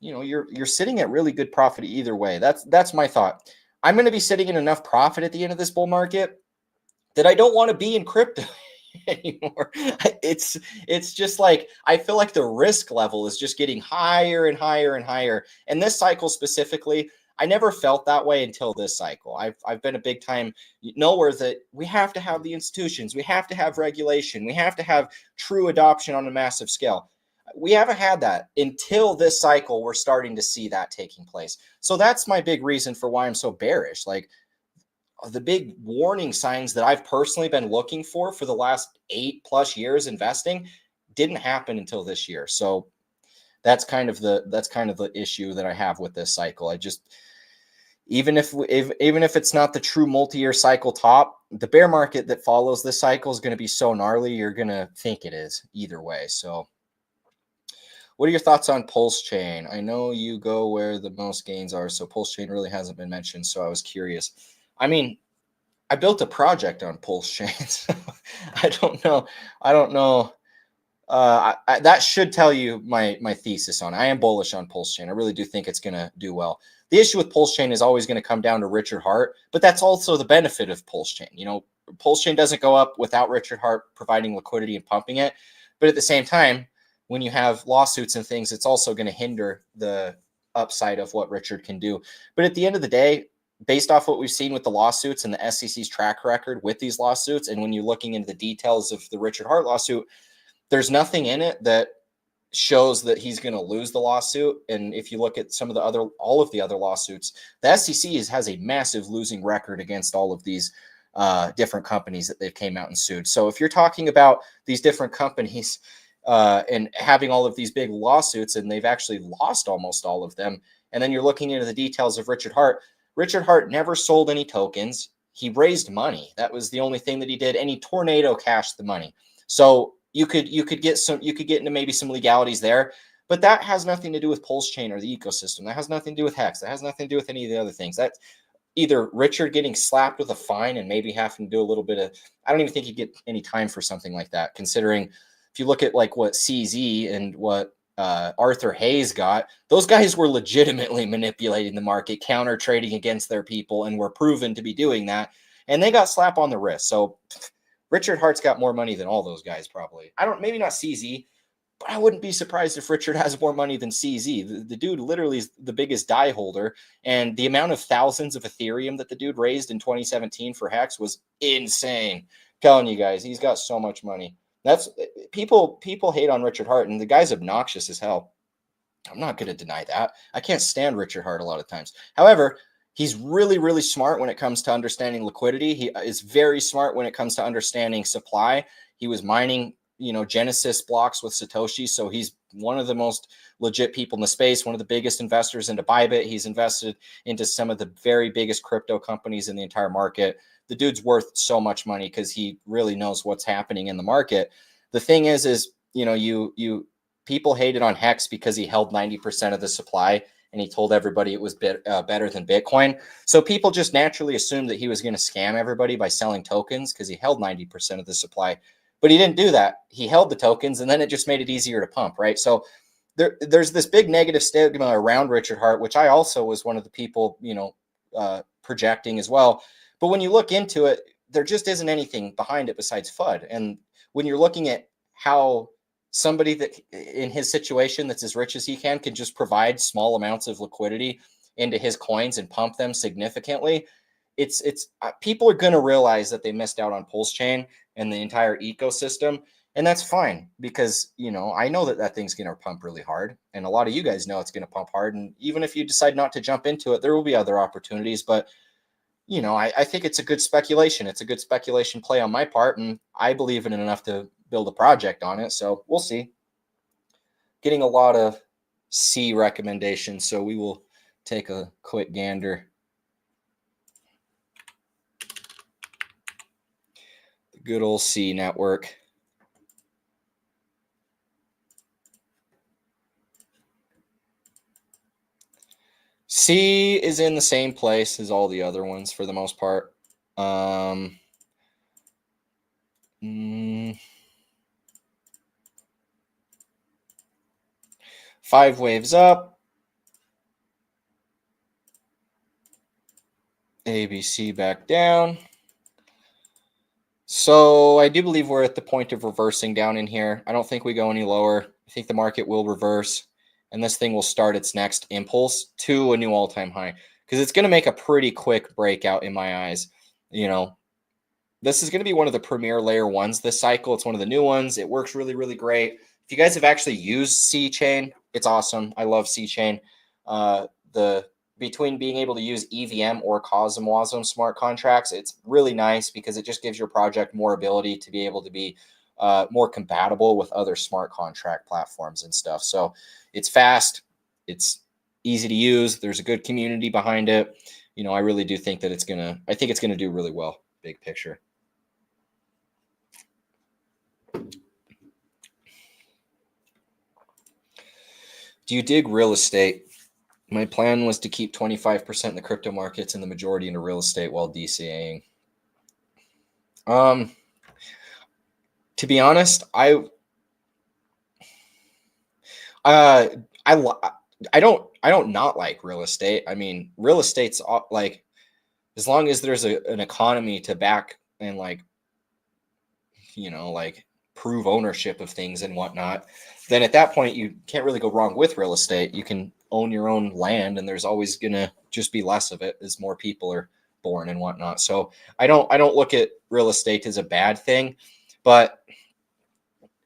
you're sitting at really good profit either way. That's my thought. I'm going to be sitting in enough profit at the end of this bull market that I don't want to be in crypto anymore. It's just like, I feel like the risk level is just getting higher and higher and higher. And this cycle specifically, I never felt that way until this cycle. I've been a big time knower that we have to have the institutions, we have to have regulation, we have to have true adoption on a massive scale. We haven't had that until this cycle. We're starting to see that taking place. So that's my big reason for why I'm so bearish. Like, the big warning signs that I've personally been looking for the last 8+ years investing didn't happen until this year. So that's kind of the issue that I have with this cycle. I just, even if it's not the true multi-year cycle top, the bear market that follows this cycle is going to be so gnarly, you're going to think it is either way. So what are your thoughts on PulseChain? I know you go where the most gains are, so PulseChain really hasn't been mentioned, so I was curious. I mean, I built a project on PulseChain, so I don't know. That should tell you my thesis on it. I am bullish on PulseChain. I really do think it's going to do well. The issue with PulseChain is always going to come down to Richard Hart, but that's also the benefit of PulseChain. PulseChain doesn't go up without Richard Hart providing liquidity and pumping it. But at the same time, when you have lawsuits and things, it's also going to hinder the upside of what Richard can do. But at the end of the day, based off what we've seen with the lawsuits and the SEC's track record with these lawsuits, and when you're looking into the details of the Richard Hart lawsuit, there's nothing in it that shows that he's going to lose the lawsuit. And if you look at all of the other lawsuits, the SEC has a massive losing record against all of these different companies that they've came out and sued. So if you're talking about these different companies and having all of these big lawsuits, and they've actually lost almost all of them, and then you're looking into the details of Richard Hart never sold any tokens. He raised money. That was the only thing that he did. And he tornado cashed the money. So you could get into maybe some legalities there, but that has nothing to do with PulseChain or the ecosystem. That has nothing to do with Hex. That has nothing to do with any of the other things. That's either Richard getting slapped with a fine and maybe having to do a little bit of, I don't even think he'd get any time for something like that, considering if you look at like what CZ and what Arthur Hayes got, those guys were legitimately manipulating the market, counter trading against their people, and were proven to be doing that. And they got slap on the wrist. So Richard Hart's got more money than all those guys, probably. Maybe not CZ, but I wouldn't be surprised if Richard has more money than CZ. The dude literally is the biggest DI holder, and the amount of thousands of Ethereum that the dude raised in 2017 for Hex was insane. I'm telling you guys, he's got so much money. That's people hate on Richard Hart, and the guy's obnoxious as hell. I'm not going to deny that. I can't stand Richard Hart a lot of times. However, he's really, really smart when it comes to understanding liquidity. He is very smart when it comes to understanding supply. He was mining, Genesis blocks with Satoshi. So he's one of the most legit people in the space, one of the biggest investors into Bybit. He's invested into some of the very biggest crypto companies in the entire market. The dude's worth so much money because he really knows what's happening in the market. The thing is, people hated on Hex because he held 90% of the supply, and he told everybody it was better than Bitcoin. So people just naturally assumed that he was going to scam everybody by selling tokens because he held 90% of the supply. But he didn't do that. He held the tokens, and then it just made it easier to pump, right? So there's this big negative stigma around Richard Hart, which I also was one of the people, projecting as well. But when you look into it, there just isn't anything behind it besides FUD. And when you're looking at how somebody that in his situation that's as rich as he can just provide small amounts of liquidity into his coins and pump them significantly, it's people are going to realize that they missed out on PulseChain and the entire ecosystem. And that's fine because, I know that thing's going to pump really hard. And a lot of you guys know it's going to pump hard. And even if you decide not to jump into it, there will be other opportunities. But I think it's a good speculation. It's a good speculation play on my part, and I believe in it enough to build a project on it. So we'll see. getting a lot of C recommendations, so we will take a quick gander. The good old C network. C is in the same place as all the other ones for the most part. 5 waves up. ABC back down. So I do believe we're at the point of reversing down in here. I don't think we go any lower. I think the market will reverse, and this thing will start its next impulse to a new all-time high, because it's going to make a pretty quick breakout in my eyes. You know, this is going to be one of the premier layer ones this cycle. It's one of the new ones. It works really, really great. If you guys have actually used C-Chain, it's awesome. I love C-Chain. Between being able to use EVM or CosmWasm smart contracts, it's really nice because it just gives your project more ability to be able to be more compatible with other smart contract platforms and stuff. So it's fast, it's easy to use. There's a good community behind it. You know, I really do think that I think it's gonna do really well, big picture. Do you dig real estate? My plan was to keep 25% in the crypto markets and the majority into real estate while DCAing. To be honest, I don't not like real estate. I mean, real estate's like, as long as there's an economy to back and like, you know, like prove ownership of things and whatnot, then at that point you can't really go wrong with real estate. You can own your own land, and there's always gonna just be less of it as more people are born and whatnot. So I don't look at real estate as a bad thing, but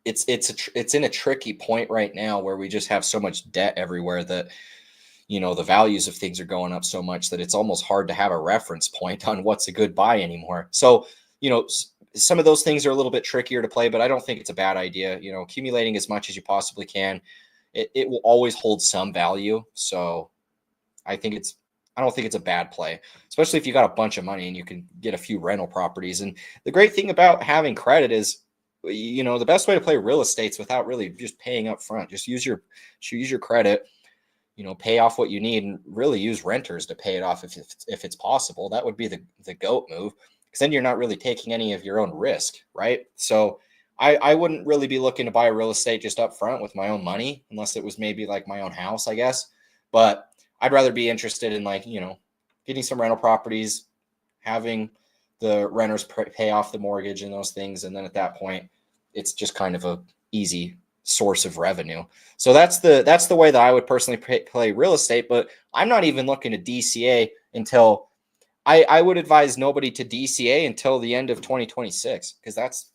it's in a tricky point right now where we just have so much debt everywhere that, you know, the values of things are going up so much that it's almost hard to have a reference point on what's a good buy anymore. So, you know, some of those things are a little bit trickier to play, but I don't think it's a bad idea. You know, accumulating as much as you possibly can, it will always hold some value. So I don't think it's a bad play, especially if you got a bunch of money and you can get a few rental properties. And the great thing about having credit is, you know, the best way to play real estate's without really just paying up front. Just use your credit, you know, pay off what you need, and really use renters to pay it off if it's possible. That would be the GOAT move, because then you're not really taking any of your own risk, right? So I wouldn't really be looking to buy real estate just up front with my own money, unless it was maybe like my own house, I guess. But I'd rather be interested in, like, you know, getting some rental properties, having the renters pay off the mortgage and those things, and then at that point, it's just kind of a easy source of revenue. So that's the way that I would personally play real estate. But I'm not even looking to DCA until I would advise nobody to DCA until the end of 2026, because that's,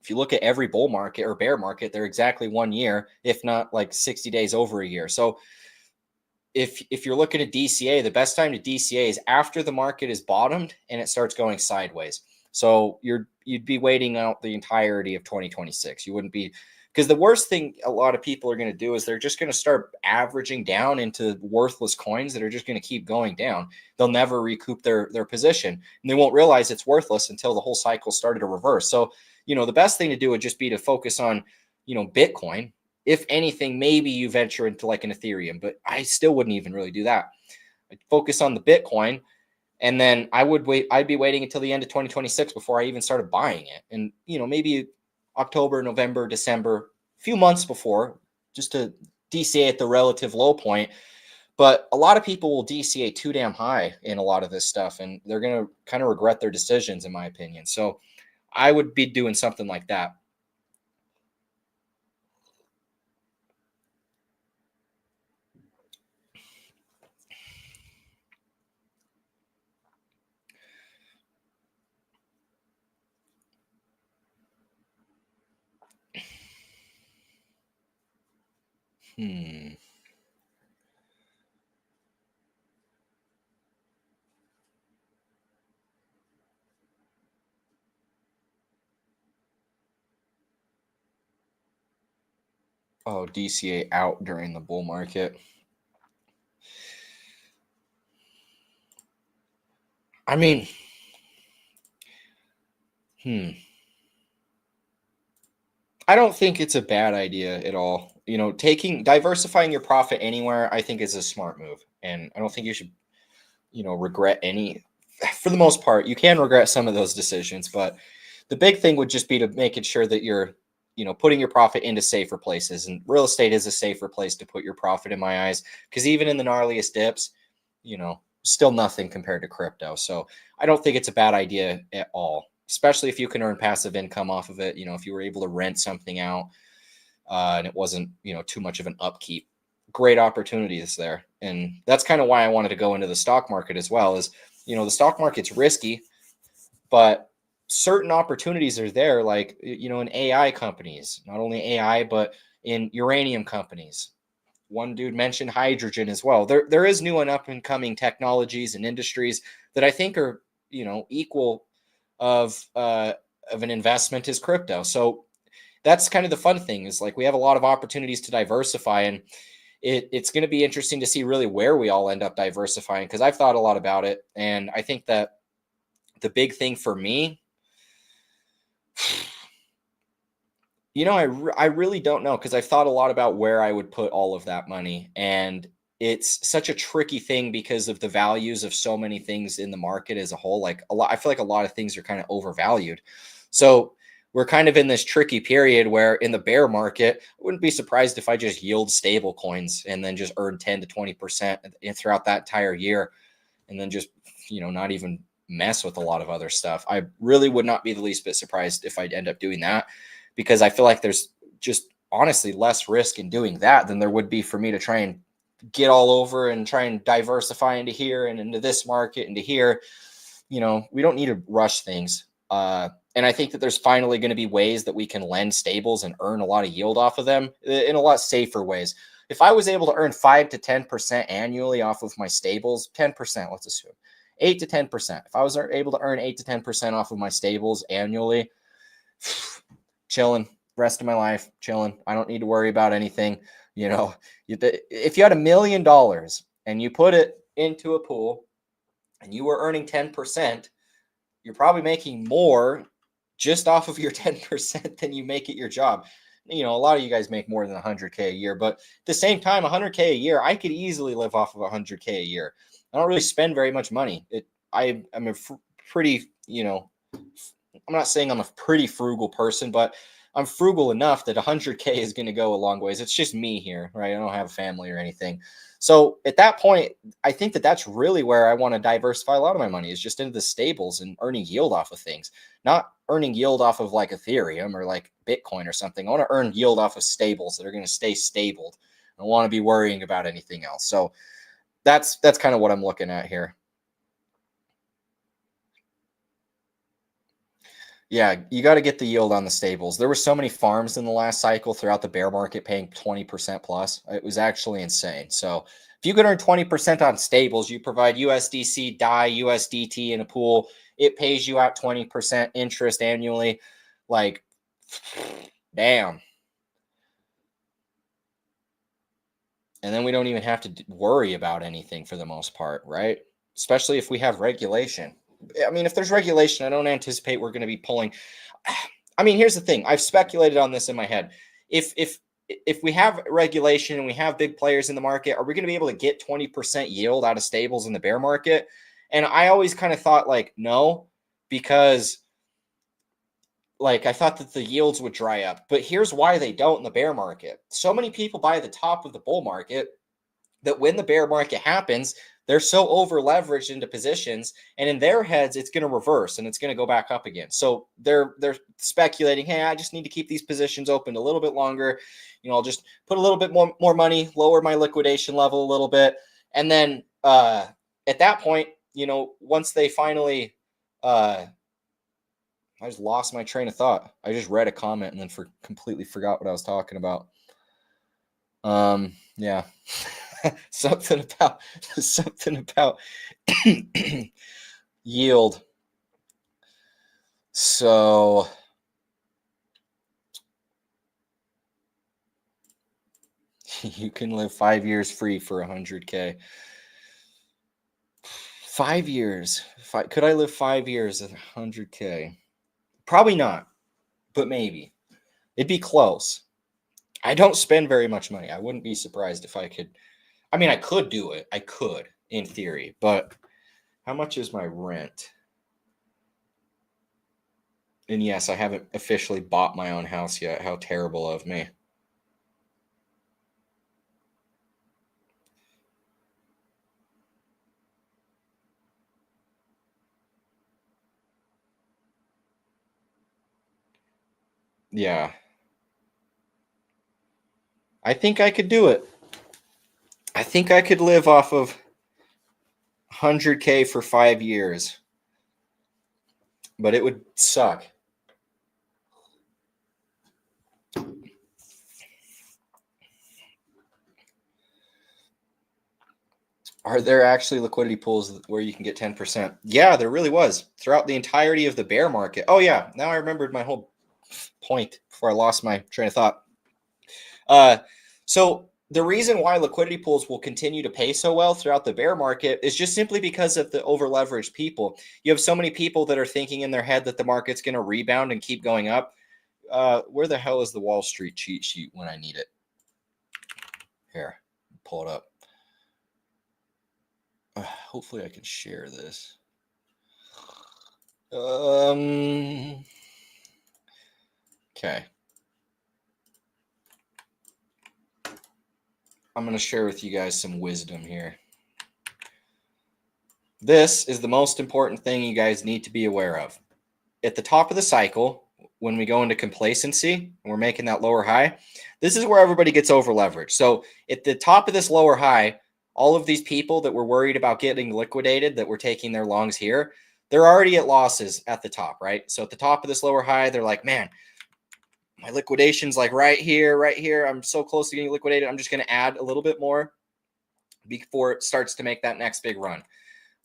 if you look at every bull market or bear market, they're exactly 1 year, if not like 60 days over a year. So if you're looking at DCA, the best time to DCA is after the market is bottomed and it starts going sideways. So you'd be waiting out the entirety of 2026. You wouldn't be, because the worst thing a lot of people are going to do is they're just going to start averaging down into worthless coins that are just going to keep going down. They'll never recoup their position, and they won't realize it's worthless until the whole cycle started to reverse. So, you know, the best thing to do would just be to focus on, you know, Bitcoin. If anything, maybe you venture into like an Ethereum, but I still wouldn't even really do that. I'd focus on the Bitcoin, and then I'd be waiting until the end of 2026 before I even started buying it. And, you know, maybe October, November, December, a few months before, just to DCA at the relative low point. But a lot of people will DCA too damn high in a lot of this stuff, and they're going to kind of regret their decisions, in my opinion. So I would be doing something like that. Hmm. Oh, DCA out during the bull market. I mean, I don't think it's a bad idea at all. You know, diversifying your profit anywhere, I think is a smart move. And I don't think you should, regret any. For the most part, you can regret some of those decisions, but the big thing would just be to making sure that you're, putting your profit into safer places. And real estate is a safer place to put your profit in my eyes, because even in the gnarliest dips, still nothing compared to crypto. So I don't think it's a bad idea at all, especially if you can earn passive income off of it. If you were able to rent something out and it wasn't, too much of an upkeep, great opportunities there. And that's kind of why I wanted to go into the stock market as well. Is, the stock market's risky, but certain opportunities are there, like, in AI companies, not only AI, but in uranium companies. One dude mentioned hydrogen as well. There is new and up and coming technologies and industries that I think are, equal of an investment as crypto. So that's kind of the fun thing, is like we have a lot of opportunities to diversify, and it's going to be interesting to see really where we all end up diversifying, because I've thought a lot about it. And I think that the big thing for me, I really don't know, because I've thought a lot about where I would put all of that money. And it's such a tricky thing because of the values of so many things in the market as a whole. Like I feel like a lot of things are kind of overvalued. So we're kind of in this tricky period where in the bear market, I wouldn't be surprised if I just yield stable coins and then just earn 10 to 20% throughout that entire year. And then just, not even mess with a lot of other stuff. I really would not be the least bit surprised if I'd end up doing that, because I feel like there's just honestly less risk in doing that than there would be for me to try and get all over and try and diversify into here and into this market, into here. We don't need to rush things. And I think that there's finally going to be ways that we can lend stables and earn a lot of yield off of them in a lot safer ways. If I was able to earn 5 to 10% annually off of my stables, 10%, let's assume 8 to 10%. If I was able to earn 8 to 10% off of my stables annually, chilling, rest of my life, chilling. I don't need to worry about anything. If you had $1 million and you put it into a pool and you were earning 10%, you're probably making more just off of your 10% than you make at your job. A lot of you guys make more than 100K a year, but at the same time, 100K a year, I could easily live off of 100K a year. I don't really spend very much money. I'm a pretty, I'm not saying I'm a pretty frugal person, but I'm frugal enough that 100K is going to go a long ways. It's just me here, right? I don't have a family or anything. So at that point, I think that that's really where I want to diversify a lot of my money, is just into the stables and earning yield off of things, not earning yield off of like Ethereum or like Bitcoin or something. I want to earn yield off of stables that are going to stay stabled. I don't want to be worrying about anything else. So that's kind of what I'm looking at here. Yeah, you got to get the yield on the stables. There were so many farms in the last cycle throughout the bear market paying 20% plus. It was actually insane. So if you could earn 20% on stables, you provide USDC, DI, USDT in a pool, it pays you out 20% interest annually. Like, damn. And then we don't even have to worry about anything for the most part, right? Especially if we have regulation. I mean, if there's regulation, I don't anticipate we're going to be pulling. I mean, here's the thing. I've speculated on this in my head. If we have regulation and we have big players in the market, are we going to be able to get 20% yield out of stables in the bear market? And I always kind of thought like, no, because like I thought that the yields would dry up. But here's why they don't in the bear market. So many people buy the top of the bull market that when the bear market happens, they're so over leveraged into positions, and in their heads, it's going to reverse and it's going to go back up again. So they're speculating, hey, I just need to keep these positions open a little bit longer. I'll just put a little bit more money, lower my liquidation level a little bit, and then at that point, once they finally, I just lost my train of thought. I just read a comment and then completely forgot what I was talking about. Yeah. something about yield. So You can live 5 years free for 100K. 5 years. Could I live 5 years at 100K? Probably not, but maybe. It'd be close. I don't spend very much money. I wouldn't be surprised if I could. I mean, I could do it. I could, in theory. But how much is my rent? And yes, I haven't officially bought my own house yet. How terrible of me. Yeah. I think I could do it. I think I could live off of 100K for 5 years. But it would suck. Are there actually liquidity pools where you can get 10%? Yeah, there really was throughout the entirety of the bear market. Oh, yeah. Now I remembered my whole point before I lost my train of thought. So the reason why liquidity pools will continue to pay so well throughout the bear market is just simply because of the over-leveraged people. You have so many people that are thinking in their head that the market's going to rebound and keep going up. Where the hell is the Wall Street cheat sheet when I need it? Here, pull it up. Hopefully I can share this. Okay. I'm going to share with you guys some wisdom here. This is the most important thing you guys need to be aware of. At the top of the cycle, when we go into complacency and we're making that lower high, this is where everybody gets over leveraged. So at the top of this lower high, all of these people that were worried about getting liquidated, that were taking their longs here, they're already at losses at the top, right? So at the top of this lower high, they're like, man, my liquidation's like right here. I'm so close to getting liquidated. I'm just going to add a little bit more before it starts to make that next big run.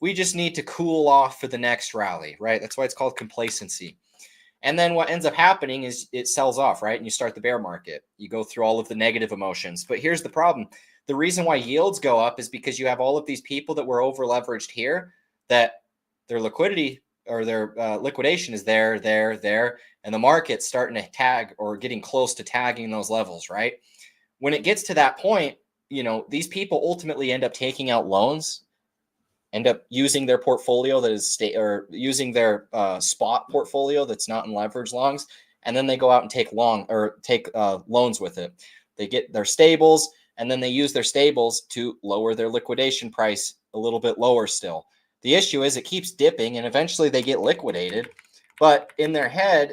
We just need to cool off for the next rally, right? That's why it's called complacency. And then what ends up happening is it sells off, right? And you start the bear market. You go through all of the negative emotions. But here's the problem. The reason why yields go up is because you have all of these people that were over leveraged here, that their liquidity or their liquidation is there, and the market's starting to tag or getting close to tagging those levels, right? When it gets to that point, you know, these people ultimately end up taking out loans, end up using their portfolio that is using their spot portfolio that's not in leverage longs, and then they go out and take loans with it. They get their stables, and then they use their stables to lower their liquidation price a little bit lower still. The issue is it keeps dipping, and eventually they get liquidated, but in their head,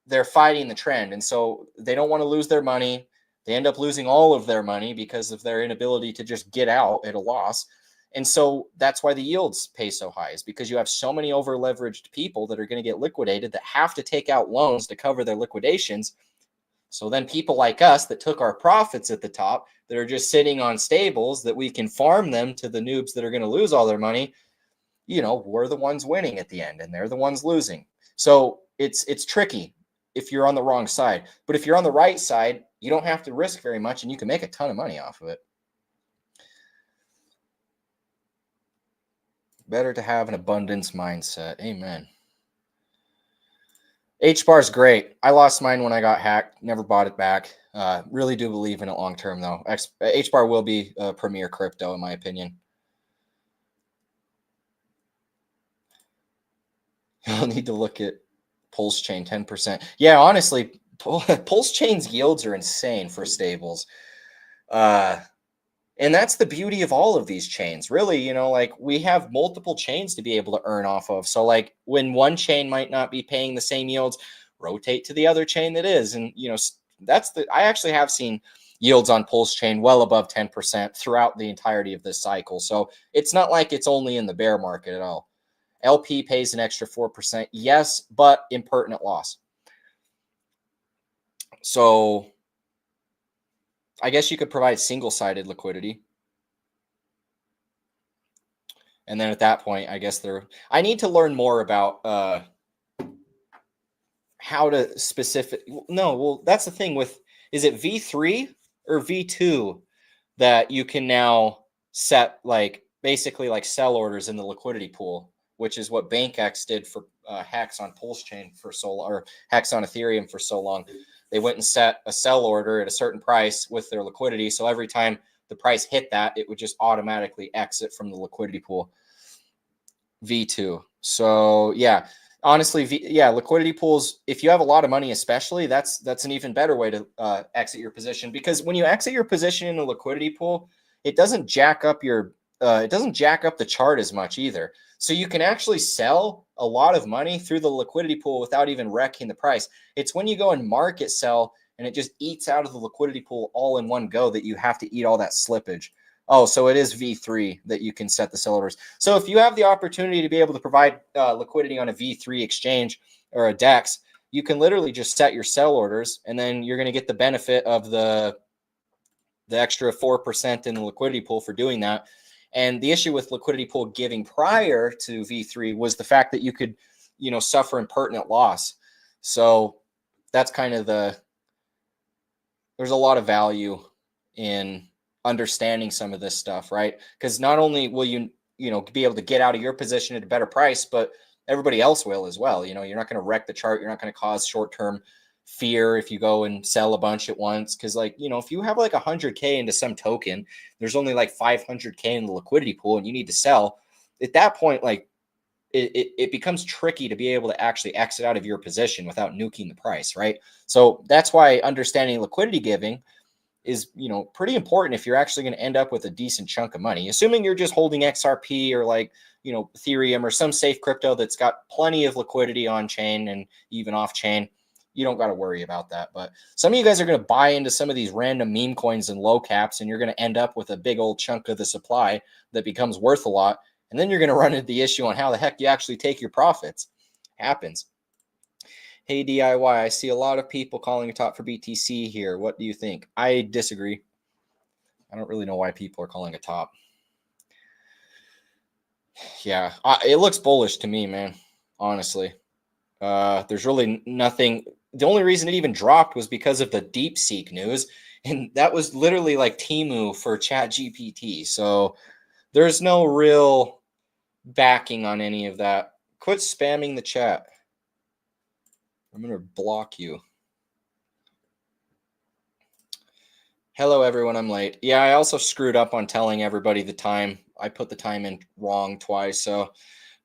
they're fighting the trend, and so they don't want to lose their money. They end up losing all of their money because of their inability to just get out at a loss. And so that's why the yields pay so high, is because you have so many over leveraged people that are going to get liquidated that have to take out loans to cover their liquidations. So then people like us that took our profits at the top, that are just sitting on stables, that we can farm them to the noobs that are going to lose all their money, you know, we're the ones winning at the end and they're the ones losing. So it's tricky if you're on the wrong side. But if you're on the right side, you don't have to risk very much and you can make a ton of money off of it. Better to have an abundance mindset. Amen. H-bar is great. I lost mine when I got hacked. Never bought it back. Really do believe in it long term, though. H-bar will be a premier crypto, in my opinion. You'll need to look at PulseChain, 10%. Yeah, honestly, PulseChain's yields are insane for stables. And that's the beauty of all of these chains. Really, you know, like we have multiple chains to be able to earn off of. So like when one chain might not be paying the same yields, rotate to the other chain that is. And, you know, I actually have seen yields on PulseChain well above 10% throughout the entirety of this cycle. So it's not like it's only in the bear market at all. LP pays an extra 4%. Yes, but impertinent loss. So I guess you could provide single-sided liquidity. And then at that point, I guess I need to learn more about how to that's the thing with, is it V3 or V2 that you can now set like basically like sell orders in the liquidity pool, which is what BankX did for hacks on PulseChain for so long, or hacks on Ethereum for so long. They went and set a sell order at a certain price with their liquidity. So every time the price hit that, it would just automatically exit from the liquidity pool. V2. So yeah, honestly, liquidity pools, if you have a lot of money, especially, that's an even better way to exit your position, because when you exit your position in a liquidity pool, it doesn't jack up the chart as much either. So you can actually sell a lot of money through the liquidity pool without even wrecking the price. It's when you go and market sell and it just eats out of the liquidity pool all in one go that you have to eat all that slippage. Oh, so it is V3 that you can set the sell orders. So if you have the opportunity to be able to provide liquidity on a V3 exchange or a DEX, you can literally just set your sell orders, and then you're going to get the benefit of the extra 4% in the liquidity pool for doing that. And the issue with liquidity pool giving prior to V3 was the fact that you could, suffer impertinent loss. So that's kind of there's a lot of value in understanding some of this stuff, right? Because not only will you be able to get out of your position at a better price, but everybody else will as well. You're not going to wreck the chart. You're not going to cause short-term fear if you go and sell a bunch at once. Because if you have like 100K into some token, there's only like 500K in the liquidity pool and you need to sell. At that point, like it becomes tricky to be able to actually exit out of your position without nuking the price, right? So that's why understanding liquidity giving is pretty important if you're actually going to end up with a decent chunk of money, assuming you're just holding XRP or like Ethereum or some safe crypto that's got plenty of liquidity on chain and even off chain. You don't got to worry about that. But some of you guys are going to buy into some of these random meme coins and low caps, and you're going to end up with a big old chunk of the supply that becomes worth a lot, and then you're going to run into the issue on how the heck you actually take your profits. Happens. Hey, D.I.Y, I see a lot of people calling a top for BTC here. What do you think? I disagree. I don't really know why people are calling a top. Yeah, it looks bullish to me, man, honestly. There's really nothing. The only reason it even dropped was because of the DeepSeek news, and that was literally like Temu for ChatGPT. So there's no real backing on any of that. Quit spamming the chat. I'm going to block you. Hello, everyone. I'm late. Yeah, I also screwed up on telling everybody the time. I put the time in wrong twice, so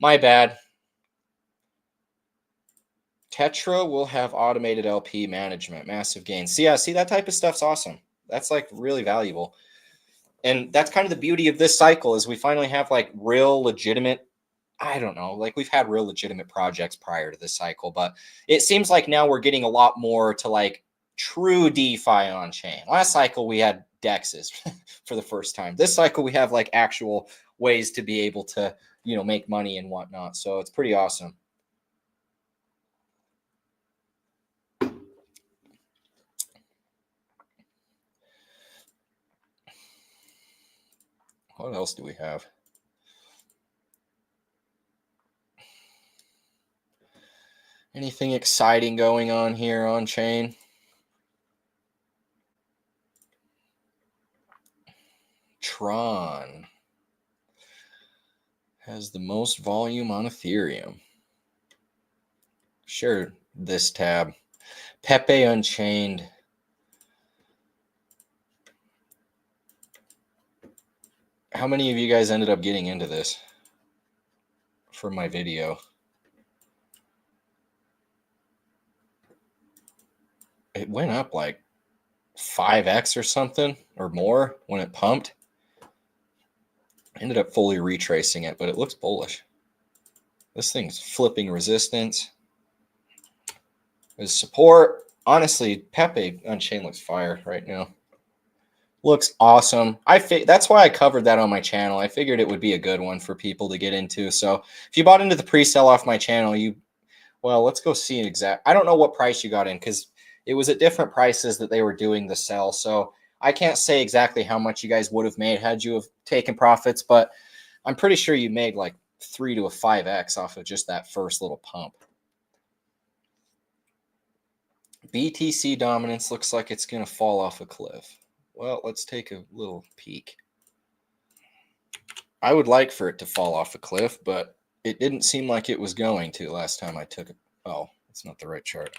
my bad. Tetra will have automated LP management, massive gains. So yeah, see, that type of stuff's awesome. That's like really valuable. And that's kind of the beauty of this cycle is we finally have like real legitimate, I don't know, like we've had real legitimate projects prior to this cycle, but it seems like now we're getting a lot more to like true DeFi on chain. Last cycle we had DEXs for the first time. This cycle we have like actual ways to be able to, make money and whatnot. So it's pretty awesome. What else do we have? Anything exciting going on here on chain? Tron has the most volume on Ethereum. Sure, this tab. Pepe Unchained. How many of you guys ended up getting into this for my video? It went up like 5x or something or more when it pumped. I ended up fully retracing it, but it looks bullish. This thing's flipping resistance. There's support. Honestly, Pepe Unchained looks fire right now. Looks awesome. That's why I covered that on my channel. I figured it would be a good one for people to get into. So if you bought into the pre-sale off my channel, let's go see an exact. I don't know what price you got in because it was at different prices that they were doing the sell. So I can't say exactly how much you guys would have made had you have taken profits, but I'm pretty sure you made like 3 to a 5x off of just that first little pump. BTC dominance looks like it's going to fall off a cliff. Well, let's take a little peek. I would like for it to fall off a cliff, but it didn't seem like it was going to last time I took it. Oh, it's not the right chart.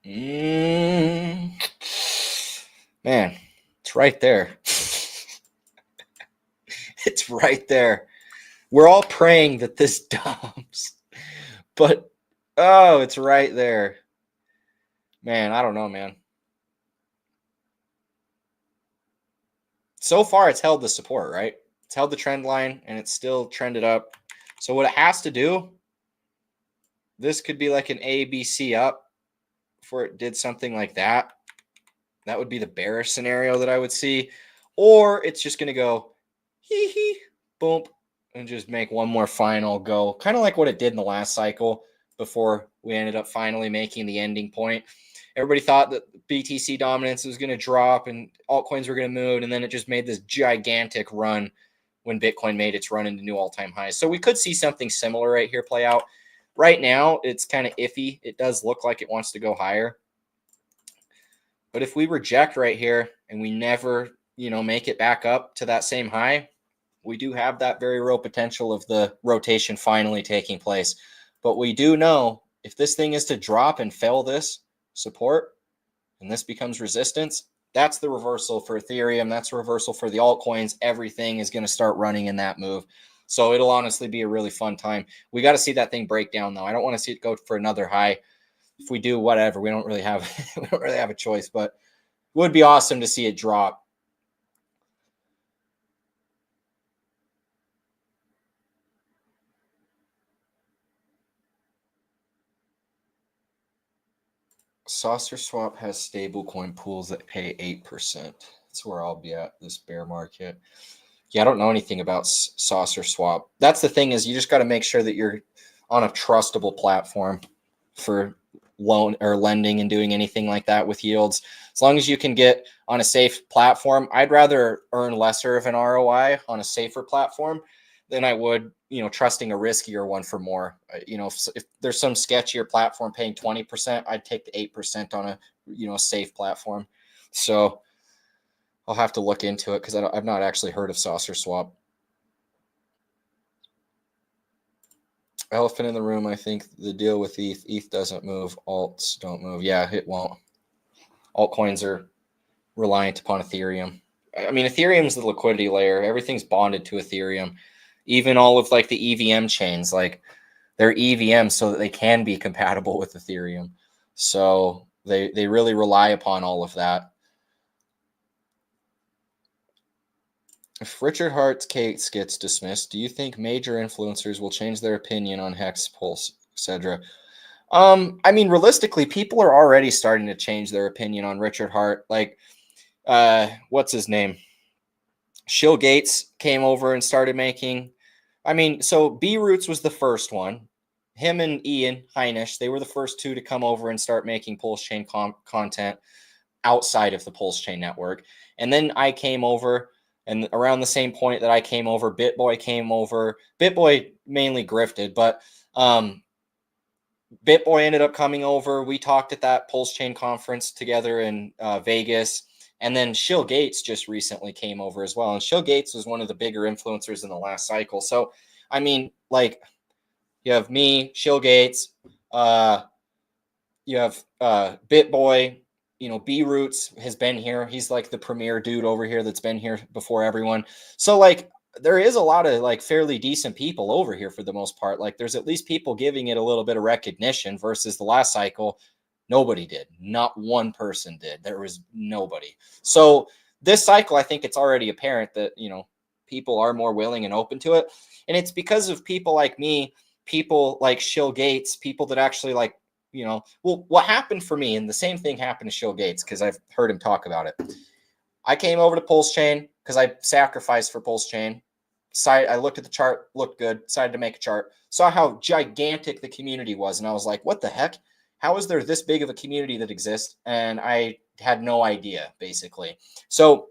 Man, it's right there. It's right there. We're all praying that this dumps, but oh, it's right there. Man, I don't know, man. So far, it's held the support, right? It's held the trend line, and it's still trended up. So what it has to do, this could be like an A, B, C up before it did something like that. That would be the bearish scenario that I would see. Or it's just going to go hee hee, boom, and just make one more final go. Kind of like what it did in the last cycle before we ended up finally making the ending point. Everybody thought that BTC dominance was going to drop and altcoins were going to move. And then it just made this gigantic run when Bitcoin made its run into new all-time highs. So we could see something similar right here play out. Right now, it's kind of iffy. It does look like it wants to go higher. But if we reject right here and we never, make it back up to that same high, we do have that very real potential of the rotation finally taking place. But we do know if this thing is to drop and fail this support and this becomes resistance, that's the reversal for Ethereum. That's a reversal for the altcoins. Everything is going to start running in that move. So it'll honestly be a really fun time. We got to see that thing break down, though. I don't want to see it go for another high. If we do, whatever. We don't really have a choice, but it would be awesome to see it drop. Saucer Swap has stablecoin pools that pay 8%. That's where I'll be at this bear market. Yeah, I don't know anything about Saucer Swap. That's the thing, is you just got to make sure that you're on a trustable platform for loan or lending and doing anything like that with yields. As long as you can get on a safe platform, I'd rather earn lesser of an ROI on a safer platform than I would, trusting a riskier one for more. If there's some sketchier platform paying 20%, I'd take the 8% on a, safe platform. So I'll have to look into it because I've not actually heard of Saucer Swap. Elephant in the room, I think the deal with ETH doesn't move. Alts don't move. Yeah, it won't. Altcoins are reliant upon Ethereum. I mean, Ethereum's the liquidity layer. Everything's bonded to Ethereum. Even all of like the EVM chains, like they're EVM so that they can be compatible with Ethereum. So they really rely upon all of that. If Richard Hart's case gets dismissed, do you think major influencers will change their opinion on Hex, Pulse, etc.? I mean, realistically, people are already starting to change their opinion on Richard Hart. Like, what's his name? Shill Gates came over and started making. I mean, so B Roots was the first one. Him and Ian Heinisch, they were the first two to come over and start making PulseChain content outside of the PulseChain network. And then I came over, and around the same point that I came over, BitBoy came over. BitBoy mainly grifted, but BitBoy ended up coming over. We talked at that PulseChain conference together in Vegas. And then Shill Gates just recently came over as well. And Shill Gates was one of the bigger influencers in the last cycle. So, I mean, like, you have me, Shill Gates, you have BitBoy, B Roots has been here. He's like the premier dude over here that's been here before everyone. So, like, there is a lot of like fairly decent people over here for the most part. Like, there's at least people giving it a little bit of recognition versus the last cycle. Nobody did. Not one person did. There was nobody. So this cycle, I think it's already apparent that, people are more willing and open to it. And it's because of people like me, people like Shill Gates, people that actually like, well, what happened for me, and the same thing happened to Shill Gates because I've heard him talk about it. I came over to PulseChain because I sacrificed for PulseChain. I looked at the chart, looked good, decided to make a chart, saw how gigantic the community was. And I was like, what the heck? How is there this big of a community that exists? And I had no idea, basically. So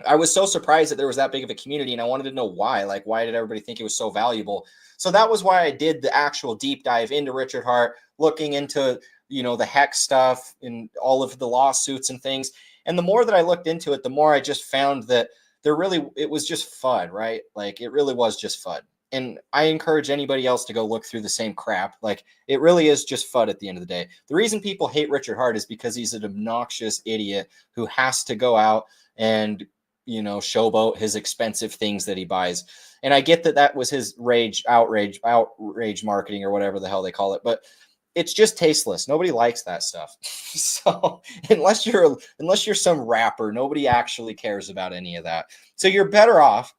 I was so surprised that there was that big of a community, and I wanted to know why. Like, why did everybody think it was so valuable? So that was why I did the actual deep dive into Richard Hart, looking into, the hex stuff and all of the lawsuits and things. And the more that I looked into it, the more I just found that it was just FUD, right? Like, it really was just FUD. And I encourage anybody else to go look through the same crap. Like, it really is just FUD at the end of the day. The reason people hate Richard Hart is because he's an obnoxious idiot who has to go out and showboat his expensive things that he buys. And I get that that was his outrage marketing or whatever the hell they call it, but it's just tasteless. Nobody likes that stuff. So unless you're some rapper, nobody actually cares about any of that. So you're better off,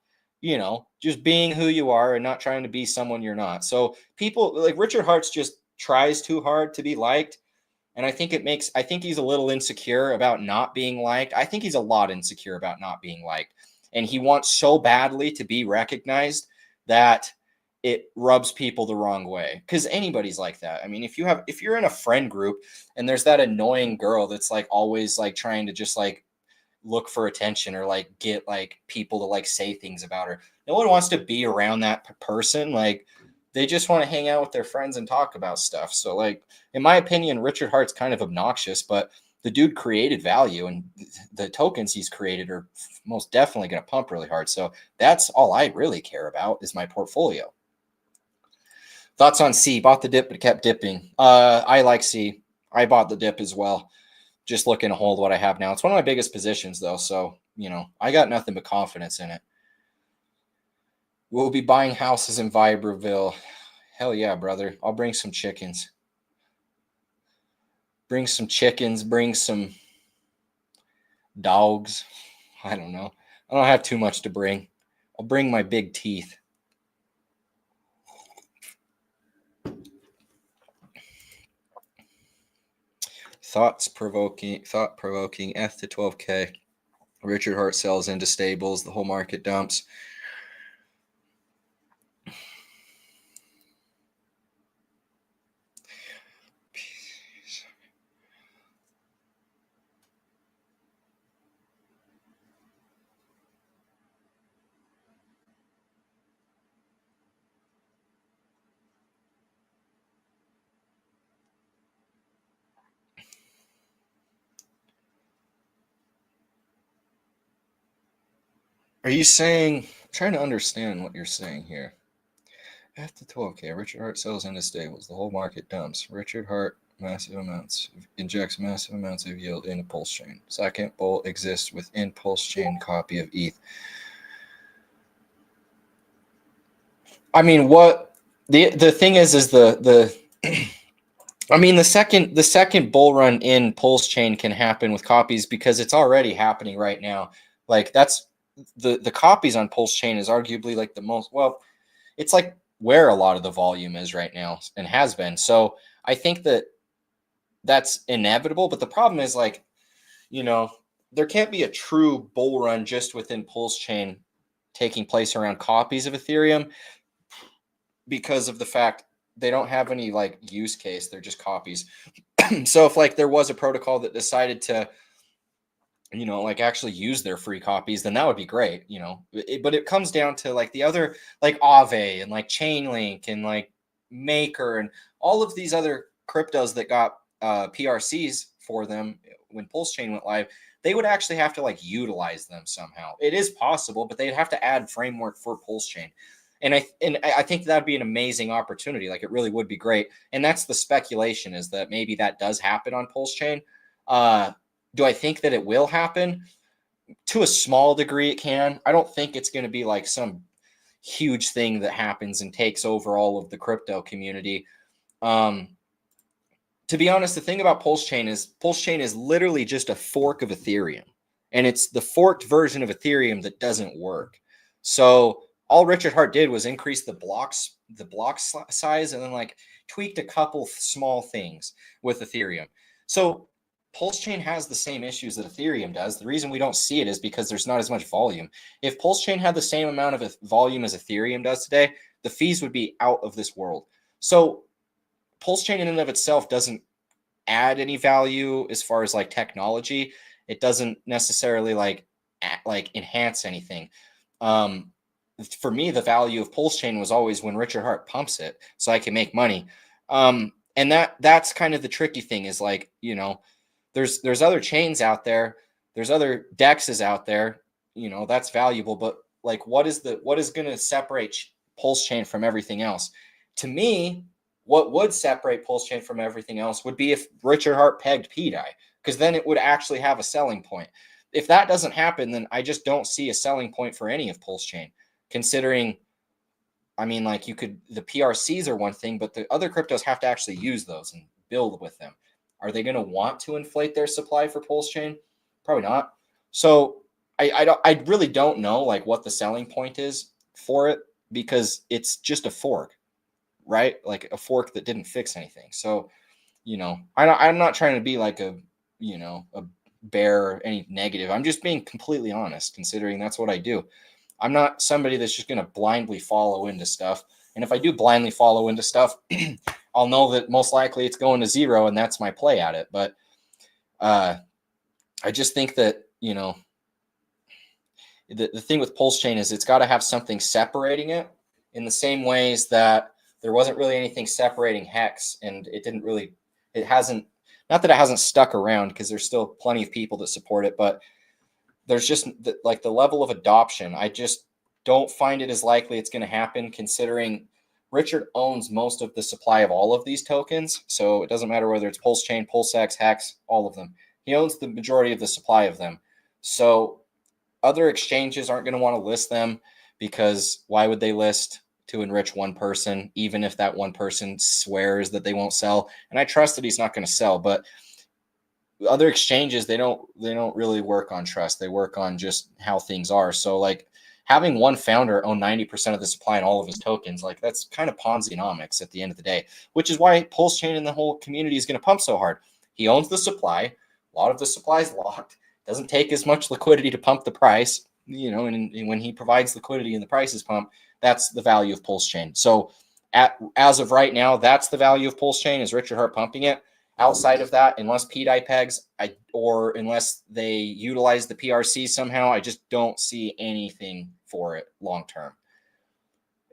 just being who you are and not trying to be someone you're not. So people like Richard Hart's just tries too hard to be liked. And I think he's a little insecure about not being liked. I think he's a lot insecure about not being liked. And he wants so badly to be recognized that it rubs people the wrong way. Because anybody's like that. I mean, if you're in a friend group and there's that annoying girl that's like always like trying to just like look for attention or like get like people to like say things about her, no one wants to be around that person. Like, they just want to hang out with their friends and talk about stuff. So, like, in my opinion, Richard Hart's kind of obnoxious, but the dude created value, and the tokens he's created are most definitely going to pump really hard. So that's all I really care about is my portfolio. Thoughts on C? Bought the dip, but kept dipping. I like C. I bought the dip as well. Just looking to hold what I have now. It's one of my biggest positions, though. So, I got nothing but confidence in it. We'll be buying houses in Vibreville. Hell yeah, brother. I'll bring some chickens. Bring some chickens. Bring some dogs. I don't know. I don't have too much to bring. I'll bring my big teeth. Thought-provoking F to 12K. Richard Hart sells into stables. The whole market dumps. Are you saying, I'm trying to understand what you're saying here. F to 12K. Richard Hart sells into stables. The whole market dumps. Richard Hart injects massive amounts of yield into PulseChain. Second bull exists within PulseChain copy of ETH. I mean, what the thing is the I mean, the second bull run in PulseChain can happen with copies because it's already happening right now. Like, that's the copies on PulseChain is arguably like the most, well, it's like where a lot of the volume is right now and has been. So I think that that's inevitable. But the problem is, like, there can't be a true bull run just within PulseChain taking place around copies of Ethereum because of the fact they don't have any like use case. They're just copies. So if like there was a protocol that decided to, like actually use their free copies, then that would be great, but it comes down to like the other, like Aave and like Chainlink and like Maker and all of these other cryptos that got PRCs for them when PulseChain went live. They would actually have to like utilize them somehow. It is possible, but they'd have to add framework for PulseChain. And I think that'd be an amazing opportunity. Like, it really would be great. And that's the speculation, is that maybe that does happen on PulseChain. Do I think that it will happen? To a small degree, it can. I don't think it's going to be like some huge thing that happens and takes over all of the crypto community. To be honest, the thing about PulseChain is literally just a fork of Ethereum. And it's the forked version of Ethereum that doesn't work. So all Richard Hart did was increase the block size and then like tweaked a couple small things with Ethereum. So PulseChain has the same issues that Ethereum does. The reason we don't see it is because there's not as much volume. If PulseChain had the same amount of volume as Ethereum does today, the fees would be out of this world. So PulseChain in and of itself doesn't add any value as far as like technology. It doesn't necessarily like like enhance anything. For me, the value of PulseChain was always when Richard Hart pumps it, so I can make money. And that's kind of the tricky thing is like, you know, there's other chains out there, there's other dexes out there, you know, that's valuable, but like what is going to separate PulseChain from everything else? To me, what would separate PulseChain from everything else would be if Richard Hart pegged P.I., because then it would actually have a selling point. If that doesn't happen, then I just don't see a selling point for any of PulseChain, considering, I mean, like you could, the PRCs are one thing, but the other cryptos have to actually use those and build with them. Are they going to want to inflate their supply for PulseChain? Probably not. So I really don't know like what the selling point is for it, because it's just a fork, right? Like a fork that didn't fix anything. So, you know, I'm not trying to be like a, you know, a bear or any negative. I'm just being completely honest, considering that's what I do. I'm not somebody that's just going to blindly follow into stuff. And if I do blindly follow into stuff, I'll know that most likely it's going to zero, and that's my play at it. But I just think that, you know, the thing with PulseChain is it's got to have something separating it, in the same ways that there wasn't really anything separating Hex, and it hasn't, not that it hasn't stuck around, because there's still plenty of people that support it, but there's just like the level of adoption. I just don't find it as likely it's going to happen, considering Richard owns most of the supply of all of these tokens. So it doesn't matter whether it's PulseChain, PulseX, Hex, all of them. He owns the majority of the supply of them. So other exchanges aren't going to want to list them, because why would they list to enrich one person, even if that one person swears that they won't sell? And I trust that he's not going to sell, but other exchanges, they don't really work on trust. They work on just how things are. So like having one founder own 90% of the supply and all of his tokens, like that's kind of Ponzi-nomics at the end of the day, which is why PulseChain and the whole community is going to pump so hard. He owns the supply. A lot of the supply is locked. Doesn't take as much liquidity to pump the price, you know, and when he provides liquidity and the price is pumped, that's the value of PulseChain. So as of right now, that's the value of PulseChain, is Richard Hart pumping it. Outside of that, unless P.I. pegs, or unless they utilize the PRC somehow, I just don't see anything for it long term.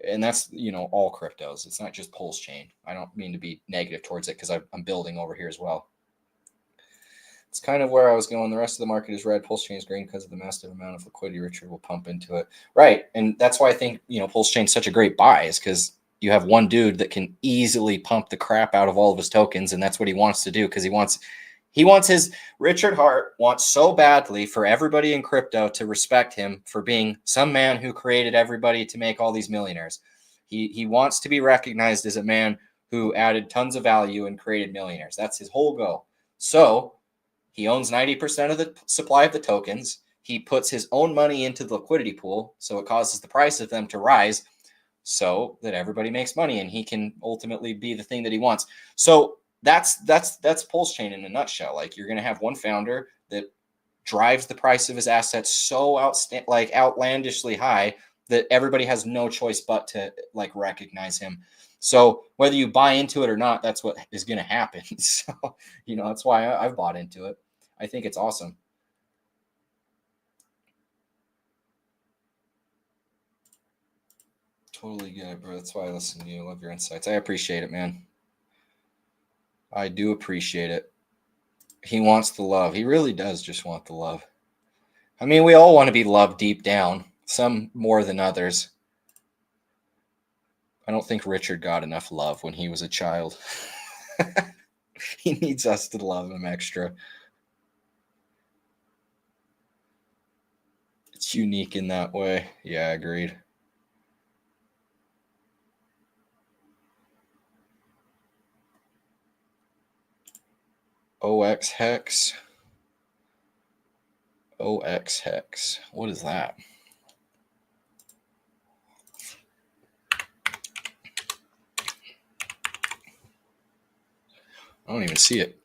And that's, you know, all cryptos. It's not just PulseChain. I don't mean to be negative towards it, because I'm building over here as well. It's kind of where I was going. The rest of the market is red. PulseChain is green because of the massive amount of liquidity Richard will pump into it. Right. And that's why I think, you know, PulseChain is such a great buy, is because you have one dude that can easily pump the crap out of all of his tokens, and that's what he wants to do, because he wants his Richard Hart wants so badly for everybody in crypto to respect him for being some man who created everybody to make all these millionaires. He wants to be recognized as a man who added tons of value and created millionaires. That's his whole goal. So he owns 90% of the supply of the tokens. He puts his own money into the liquidity pool, so it causes the price of them to rise, so that everybody makes money, and he can ultimately be the thing that he wants. So that's PulseChain in a nutshell. Like, you're going to have one founder that drives the price of his assets so outlandishly high that everybody has no choice but to like recognize him. So whether you buy into it or not, that's what is going to happen. So, you know, that's why I've bought into it. I think it's awesome. Totally get it, bro. That's why I listen to you. I love your insights. I appreciate it, man. I do appreciate it. He wants the love. He really does just want the love. I mean, we all want to be loved deep down, some more than others. I don't think Richard got enough love when he was a child. He needs us to love him extra. It's unique in that way. Yeah, agreed. OX Hex. OX Hex. What is that? I don't even see it.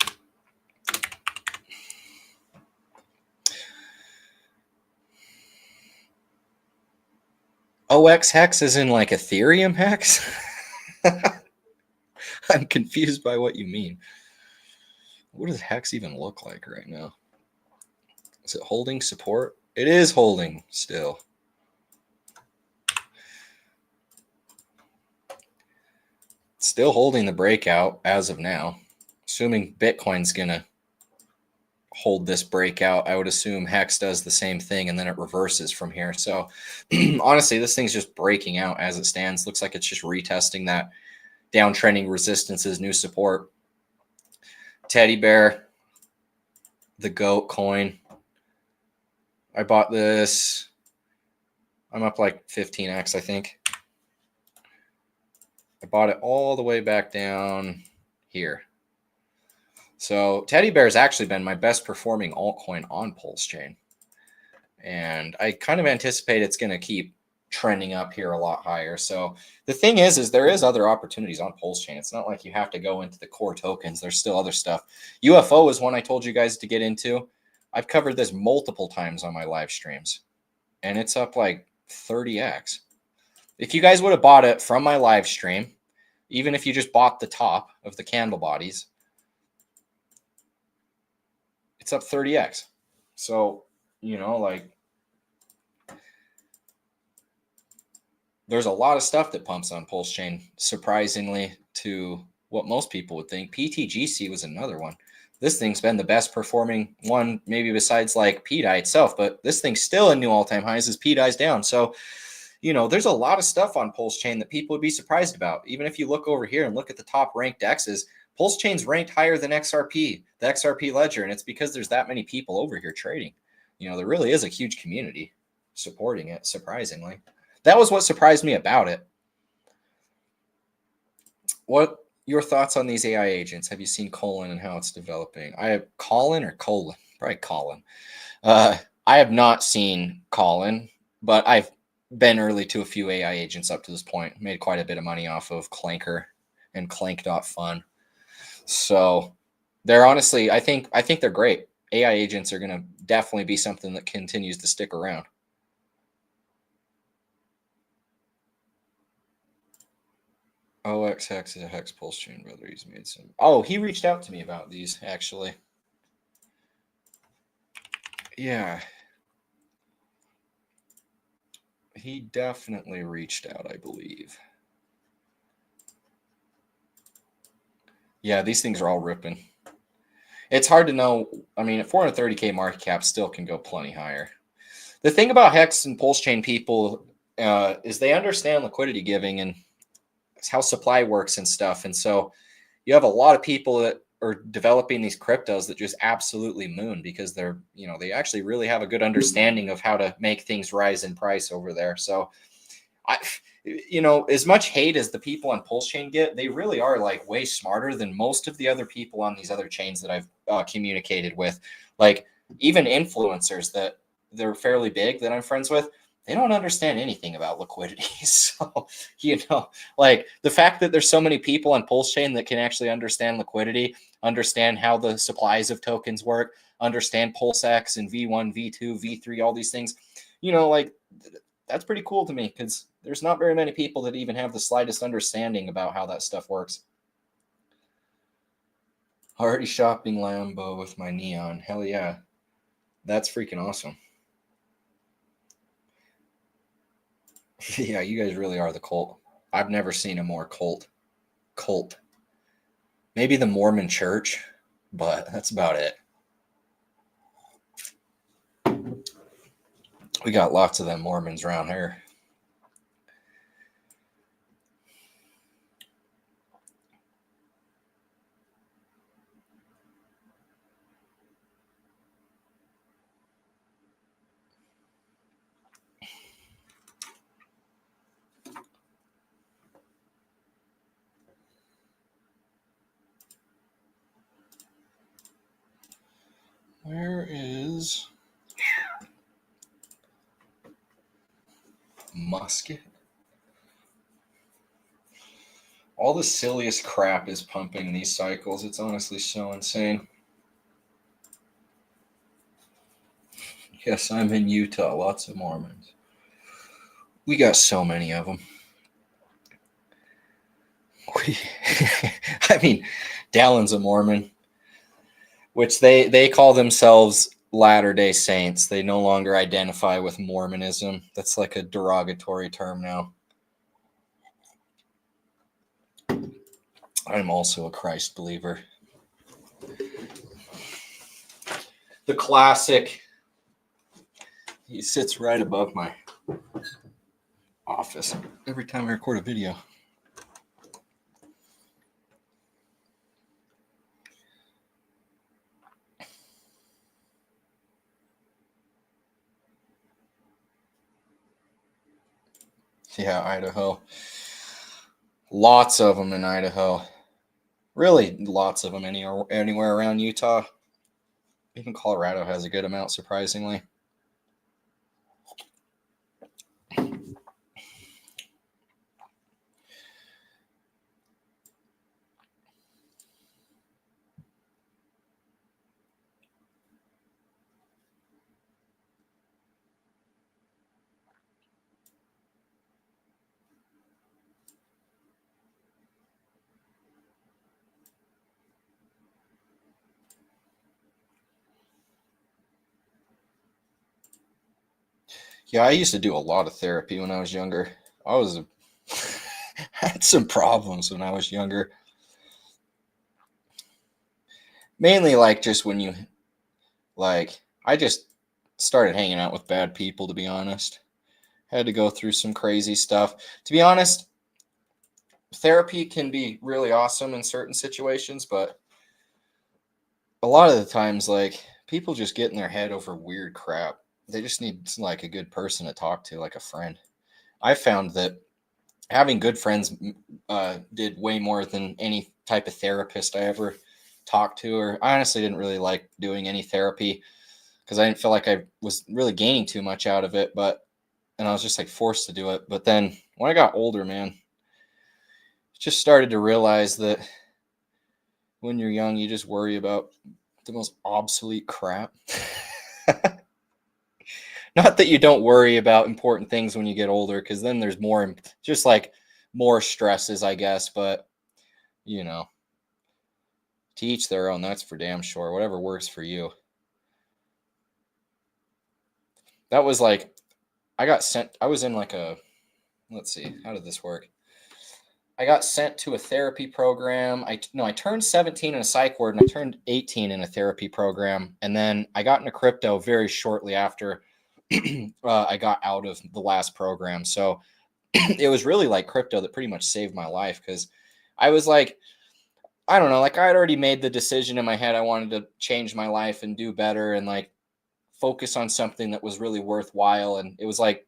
OX Hex is in like Ethereum Hex? I'm confused by what you mean. What does Hex even look like right now? Is it holding support? It is holding still. Still holding the breakout as of now. Assuming Bitcoin's going to hold this breakout, I would assume Hex does the same thing and then it reverses from here. So honestly, this thing's just breaking out as it stands. Looks like it's just retesting that downtrending resistance's new support. Teddy Bear, the GOAT coin. I bought this. I'm up like 15x, I think. I bought it all the way back down here. So Teddy Bear has actually been my best performing altcoin on PulseChain. And I kind of anticipate it's going to keep trending up here a lot higher. So the thing is there is other opportunities on PulseChain. It's not like you have to go into the core tokens. There's still other stuff. UFO is one I told you guys to get into. I've covered this multiple times on my live streams. And it's up like 30x. If you guys would have bought it from my live stream, even if you just bought the top of the candle bodies, it's up 30x. So, you know, like, there's a lot of stuff that pumps on PulseChain, surprisingly to what most people would think. PTGC was another one. This thing's been the best performing one, maybe besides like P.I.Y itself, but this thing's still in new all-time highs as P.I.Y's down. So, you know, there's a lot of stuff on PulseChain that people would be surprised about. Even if you look over here and look at the top ranked DEXs, PulseChain's ranked higher than XRP, the XRP ledger, and it's because there's that many people over here trading. You know, there really is a huge community supporting it, surprisingly. That was what surprised me about it. What your thoughts on these AI agents? Have you seen Colin and how it's developing? I have Colin or Colin? Probably Colin. I have not seen Colin, but I've been early to a few AI agents up to this point. Made quite a bit of money off of Clanker and Clank.fun. So they're honestly, I think they're great. AI agents are going to definitely be something that continues to stick around. OX Hex is a Hex PulseChain brother. He's made some. Oh, he reached out to me about these, actually. Yeah. He definitely reached out, I believe. Yeah, these things are all ripping. It's hard to know. I mean, at 430K market cap still can go plenty higher. The thing about Hex and PulseChain people is they understand liquidity giving and how supply works and stuff. And so you have a lot of people that are developing these cryptos that just absolutely moon because they're, you know, they actually really have a good understanding of how to make things rise in price over there. So you know, as much hate as the people on PulseChain get, they really are like way smarter than most of the other people on these other chains that I've communicated with. Like even influencers that they're fairly big that I'm friends with, they don't understand anything about liquidity. So, you know, like the fact that there's so many people on PulseChain that can actually understand liquidity, understand how the supplies of tokens work, understand PulseX and V1, V2, V3, all these things, you know, like that's pretty cool to me because there's not very many people that even have the slightest understanding about how that stuff works. Already shopping Lambo with my neon. Hell yeah. That's freaking awesome. Yeah, you guys really are the cult. I've never seen a more cult. Maybe the Mormon church, but that's about it. We got lots of them Mormons around here. Where is Musket? All the silliest crap is pumping these cycles. It's honestly so insane. Yes, I'm in Utah. Lots of Mormons. We got so many of them. I mean, Dallin's a Mormon, which they call themselves Latter-day Saints. They no longer identify with Mormonism. That's like a derogatory term now. I'm also a Christ believer. The classic. He sits right above my office every time I record a video. Yeah, Idaho. Lots of them in Idaho. Really, lots of them anywhere around Utah. Even Colorado has a good amount, surprisingly. Yeah, I used to do a lot of therapy when I was younger. Had some problems when I was younger. Mainly like just when you, like, I just started hanging out with bad people, to be honest. Had to go through some crazy stuff. To be honest, therapy can be really awesome in certain situations, but a lot of the times, like, people just get in their head over weird crap. They just need like a good person to talk to, like a friend. I found that having good friends did way more than any type of therapist I ever talked to. Or I honestly didn't really like doing any therapy because I didn't feel like I was really gaining too much out of it. And I was just like forced to do it. But then when I got older, man, just started to realize that when you're young, you just worry about the most obsolete crap. Not that you don't worry about important things when you get older, because then there's more, just like more stresses, I guess. But, you know, to each their own, that's for damn sure. Whatever works for you. That was like, I was in like let's see, how did this work? I got sent to a therapy program. I turned 17 in a psych ward and I turned 18 in a therapy program. And then I got into crypto very shortly after I got out of the last program. So it was really like crypto that pretty much saved my life, because I was like, I don't know, like I had already made the decision in my head. I wanted to change my life and do better and like focus on something that was really worthwhile. And it was like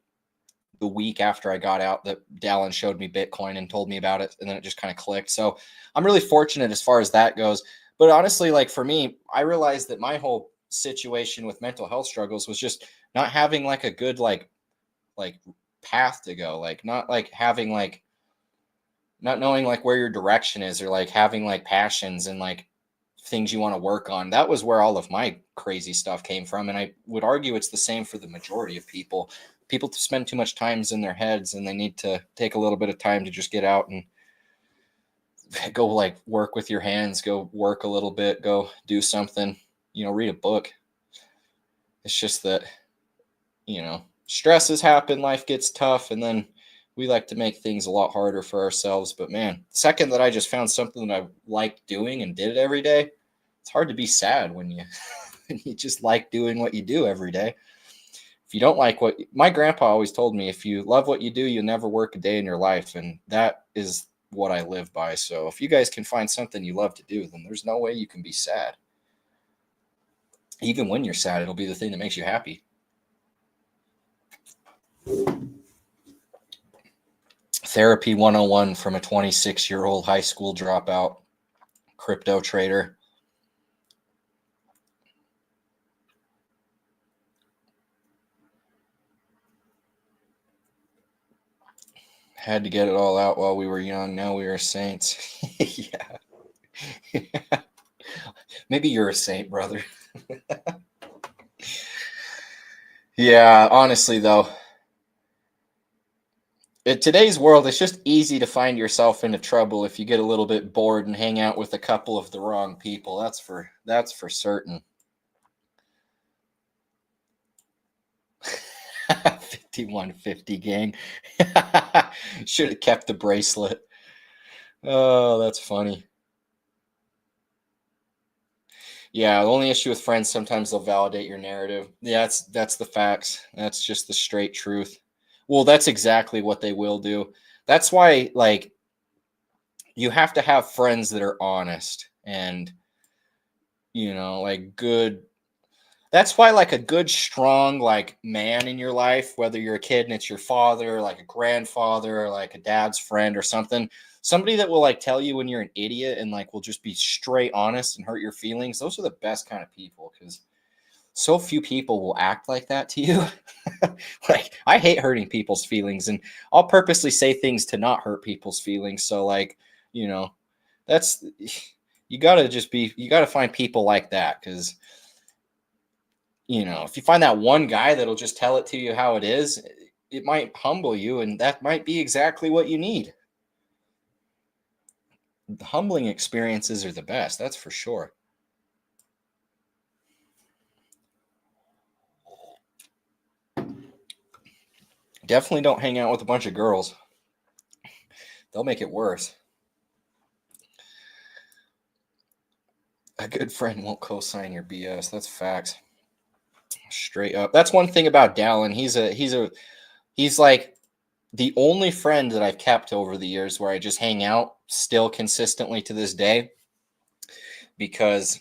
the week after I got out that Dallin showed me Bitcoin and told me about it. And then it just kind of clicked. So I'm really fortunate as far as that goes. But honestly, like for me, I realized that my whole situation with mental health struggles was just not having like a good like path to go, like not like having like not knowing like where your direction is, or like having like passions and like things you want to work on. That was where all of my crazy stuff came from. And I would argue it's the same for the majority of people. People spend too much time in their heads, and they need to take a little bit of time to just get out and go like work with your hands, go work a little bit, go do something, read a book. It's just that, stresses happen, life gets tough, and then we like to make things a lot harder for ourselves. But man, the second that I just found something that I liked doing and did it every day, it's hard to be sad when you you just like doing what you do every day. If you don't like what my grandpa always told me, if you love what you do, you'll never work a day in your life. And that is what I live by. So if you guys can find something you love to do, then there's no way you can be sad. Even when you're sad, it'll be the thing that makes you happy. Therapy 101 from a 26-year-old high school dropout crypto trader. Had to get it all out while we were young. Now we are saints. Yeah. Maybe you're a saint, brother. Yeah, honestly, though, in today's world, it's just easy to find yourself into trouble if you get a little bit bored and hang out with a couple of the wrong people. That's for certain. 5150 gang. Should have kept the bracelet. Oh, that's funny. Yeah, the only issue with friends, sometimes they'll validate your narrative. Yeah, that's the facts. That's just the straight truth. Well, that's exactly what they will do. That's why, like, you have to have friends that are honest and, like, good. That's why, like, a good, strong, like, man in your life, whether you're a kid and it's your father, like a grandfather, or like a dad's friend or something, somebody that will, like, tell you when you're an idiot and, like, will just be straight honest and hurt your feelings. Those are the best kind of people, because so few people will act like that to you. Like, I hate hurting people's feelings, and I'll purposely say things to not hurt people's feelings. So, like, you know, that's, you got to you got to find people like that, because, if you find that one guy that'll just tell it to you how it is, it might humble you, and that might be exactly what you need. The humbling experiences are the best, that's for sure. Definitely don't hang out with a bunch of girls. They'll make it worse. A good friend won't co-sign your BS. That's facts. Straight up. That's one thing about Dallin. He's like the only friend that I've kept over the years where I just hang out still consistently to this day, because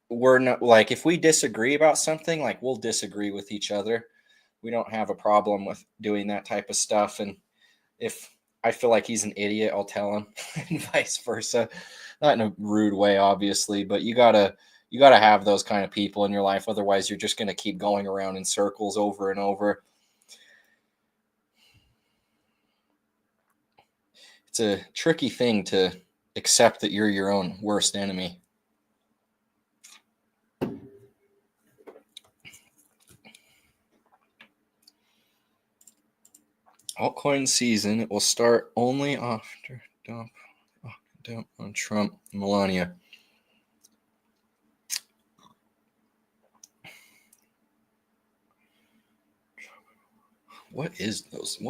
we're not, like, if we disagree about something, like, we'll disagree with each other. We don't have a problem with doing that type of stuff. And if I feel like he's an idiot, I'll tell him, and vice versa. Not in a rude way, obviously, but you gotta have those kind of people in your life. Otherwise, you're just gonna keep going around in circles over and over. It's a tricky thing to accept that you're your own worst enemy. Altcoin season, it will start only after dump on Trump and Melania. What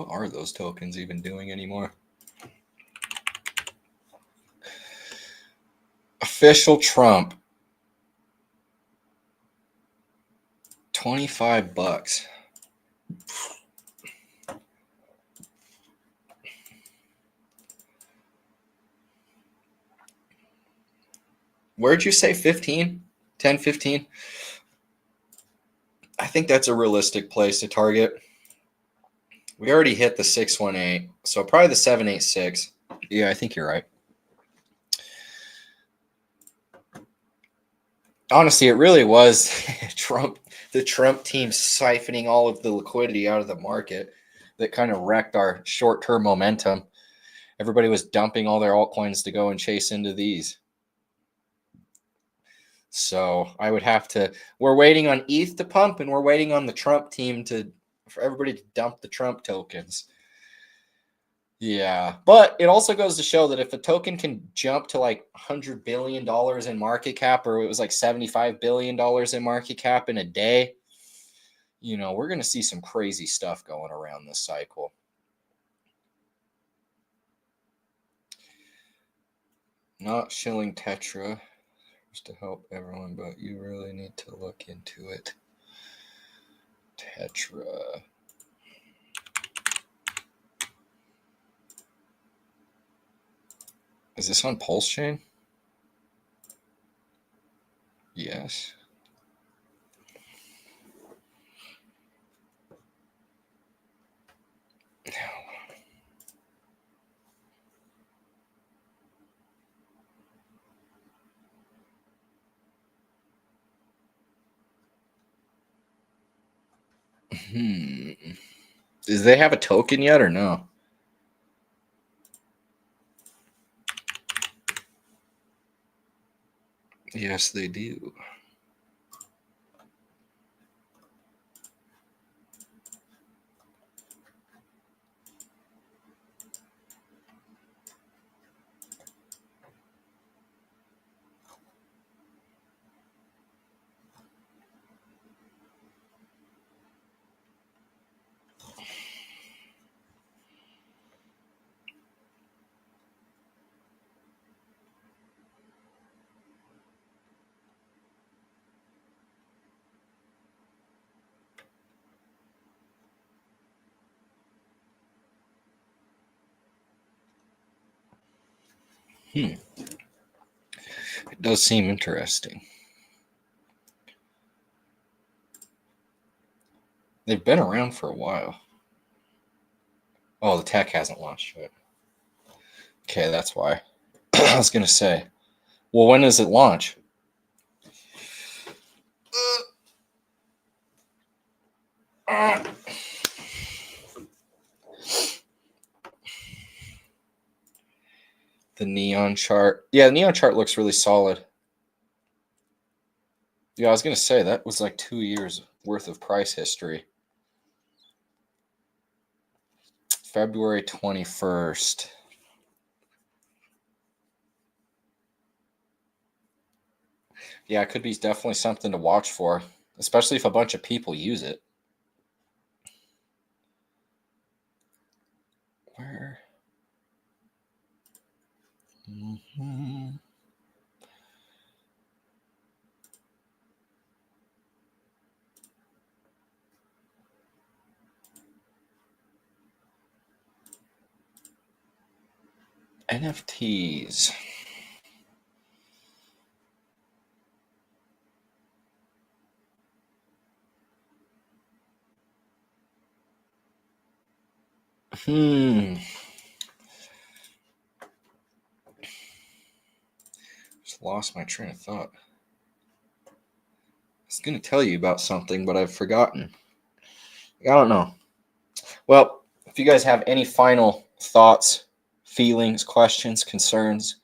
are those tokens even doing anymore? Official Trump. $25. Where'd you say 15? 10, 15? I think that's a realistic place to target. We already hit the 618, so probably the 786. Yeah, I think you're right. Honestly, it really was the Trump team siphoning all of the liquidity out of the market that kind of wrecked our short-term momentum. Everybody was dumping all their altcoins to go and chase into these. So I would have to, we're waiting on ETH to pump, and we're waiting on the Trump team for everybody to dump the Trump tokens. Yeah, but it also goes to show that if a token can jump to like $100 billion in market cap, or it was like $75 billion in market cap in a day, we're going to see some crazy stuff going around this cycle. Not shilling Tetra just to help everyone, but you really need to look into it. Tetra. Is this on PulseChain? Yes. Do they have a token yet or no? Yes, they do. It does seem interesting. They've been around for a while. Oh, the tech hasn't launched yet. Okay, that's why. I was going to say, well, when does it launch? The neon chart. Yeah, the neon chart looks really solid. Yeah, I was going to say that was like 2 years worth of price history. February 21st. Yeah, it could be definitely something to watch for, especially if a bunch of people use it. Where? Mm-hmm. NFTs. Just lost my train of thought. I was going to tell you about something, but I've forgotten. I don't know. Well, if you guys have any final thoughts, feelings, questions, concerns,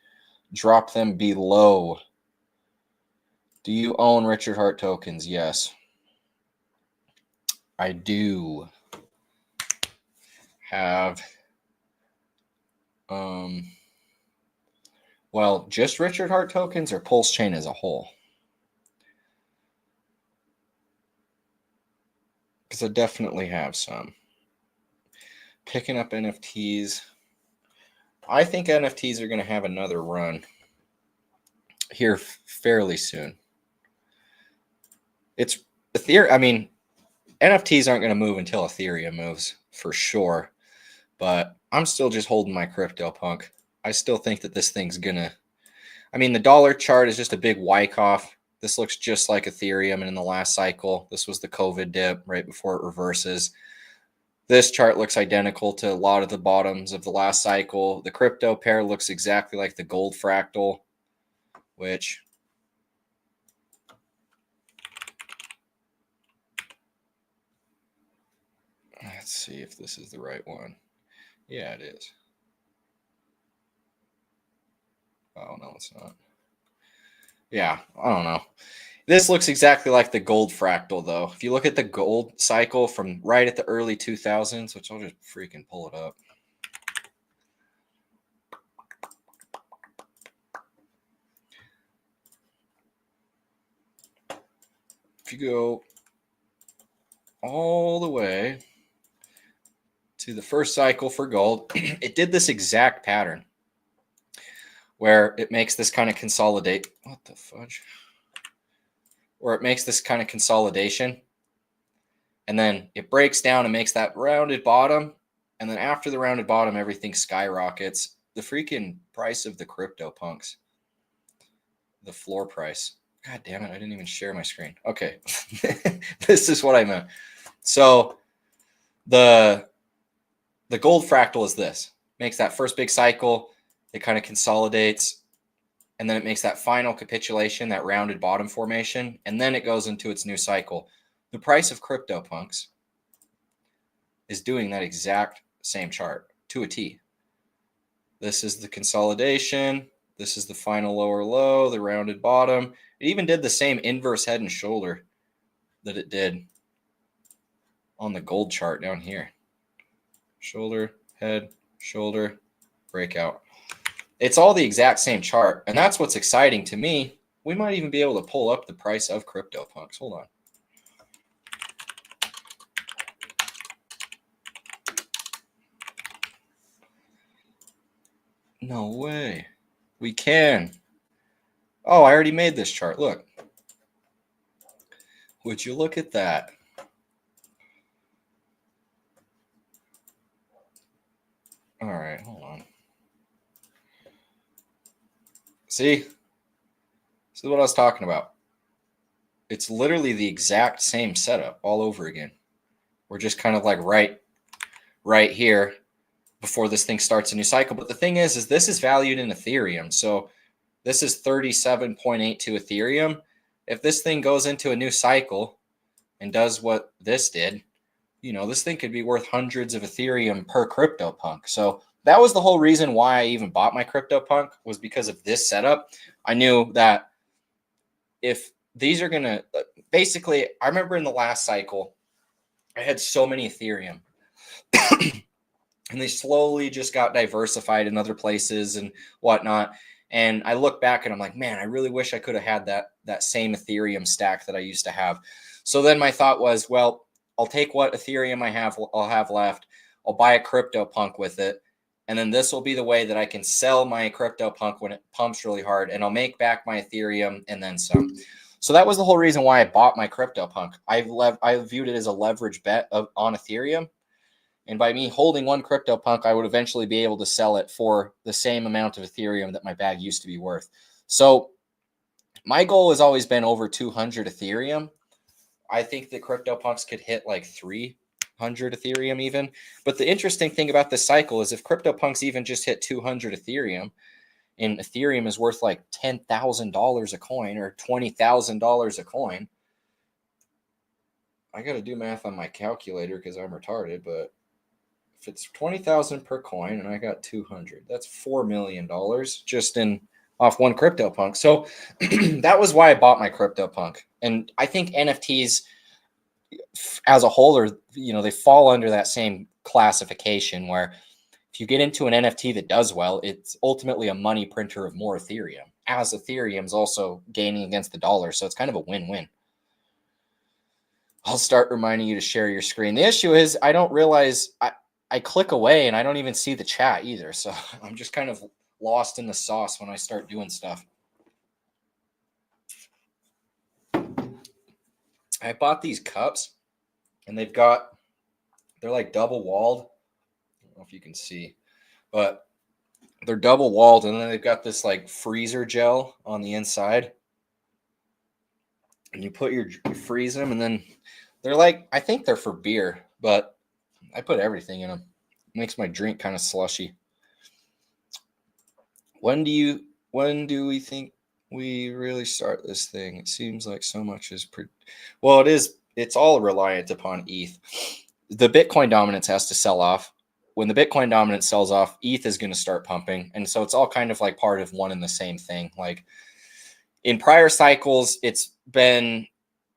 drop them below. Do you own Richard Hart tokens? Yes. I do have well, just Richard Hart tokens or PulseChain as a whole? Because I definitely have some. Picking up NFTs. I think NFTs are going to have another run here fairly soon. It's Ethereum. I mean, NFTs aren't going to move until Ethereum moves for sure. But I'm still just holding my crypto punk. I still think that this thing's going to. I mean, the dollar chart is just a big wyckoff. This looks just like Ethereum. And in the last cycle, this was the COVID dip right before it reverses. This chart looks identical to a lot of the bottoms of the last cycle. The crypto pair looks exactly like the gold fractal, which let's see if this is the right one. Yeah, it is. Oh, no, it's not. Yeah, I don't know. This looks exactly like the gold fractal, though. If you look at the gold cycle from right at the early 2000s, which I'll just freaking pull it up. If you go all the way to the first cycle for gold, it did this exact pattern where it makes this kind of consolidate. What the fudge? Where it makes this kind of consolidation. And then it breaks down and makes that rounded bottom. And then after the rounded bottom, everything skyrockets. The freaking price of the crypto punks. The floor price. God damn it, I didn't even share my screen. Okay. This is what I meant. So the gold fractal is this. Makes that first big cycle. It kind of consolidates. And then it makes that final capitulation, that rounded bottom formation. And then it goes into its new cycle. The price of crypto punks is doing that exact same chart to a T. This is the consolidation. This is the final lower low, the rounded bottom. It even did the same inverse head and shoulder that it did on the gold chart down here. Shoulder, head, shoulder, breakout. It's all the exact same chart. And that's what's exciting to me. We might even be able to pull up the price of CryptoPunks. Hold on. No way. We can. Oh, I already made this chart. Look. Would you look at that? All right, hold on. See, this is what I was talking about. It's literally the exact same setup all over again. We're just kind of like right here before this thing starts a new cycle. But the thing is this is valued in Ethereum. So this is 37.82 Ethereum. If this thing goes into a new cycle and does what this did, you know, this thing could be worth hundreds of Ethereum per CryptoPunk. So that was the whole reason why I even bought my CryptoPunk, was because of this setup. I knew that if these are going to, basically, I remember in the last cycle, I had so many Ethereum and they slowly just got diversified in other places and whatnot. And I look back and I'm like, man, I really wish I could have had that same Ethereum stack that I used to have. So then my thought was, well, I'll take what Ethereum I'll have left. I'll buy a CryptoPunk with it. And then this will be the way that I can sell my CryptoPunk when it pumps really hard, and I'll make back my Ethereum and then some. So that was the whole reason why I bought my CryptoPunk. I viewed it as a leverage bet on Ethereum. And by me holding one CryptoPunk, I would eventually be able to sell it for the same amount of Ethereum that my bag used to be worth. So my goal has always been over 200 Ethereum. I think that CryptoPunks could hit like 300 Ethereum even. But the interesting thing about this cycle is if CryptoPunks even just hit 200 Ethereum, and Ethereum is worth like $10,000 a coin or $20,000 a coin, I got to do math on my calculator because I'm retarded, but if it's 20,000 per coin and I got 200, that's $4 million just off one CryptoPunk. So that was why I bought my CryptoPunk. And I think NFTs as a whole are, you know, they fall under that same classification where if you get into an NFT that does well, it's ultimately a money printer of more Ethereum, as Ethereum's also gaining against the dollar. So it's kind of a win-win. I'll start reminding you to share your screen. The issue is I don't realize I click away and I don't even see the chat either. So I'm just kind of lost in the sauce when I start doing stuff. I bought these cups and they're like double walled. I don't know if you can see, but they're double walled. And then they've got this like freezer gel on the inside. And you freeze them, and then they're like, I think they're for beer, but I put everything in them. It makes my drink kind of slushy. When do we think we really start this thing? It seems like so much is well, it's all reliant upon ETH. The Bitcoin dominance has to sell off. When the Bitcoin dominance sells off, ETH is going to start pumping. And so it's all kind of like part of one and the same thing. Like in prior cycles, it's been,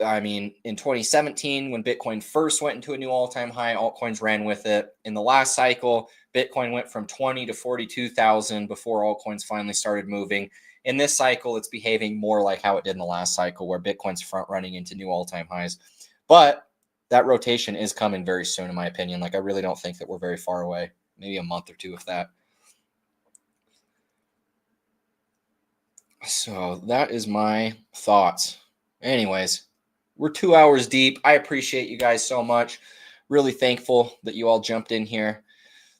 I mean, in 2017, when Bitcoin first went into a new all-time high, altcoins ran with it. In the last cycle, Bitcoin went from 20 to 42,000 before altcoins finally started moving. In this cycle, it's behaving more like how it did in the last cycle, where Bitcoin's front running into new all-time highs. But that rotation is coming very soon, in my opinion. Like, I really don't think that we're very far away. Maybe a month or two, if that. So that is my thoughts. Anyways, we're 2 hours deep. I appreciate you guys so much. Really thankful that you all jumped in here.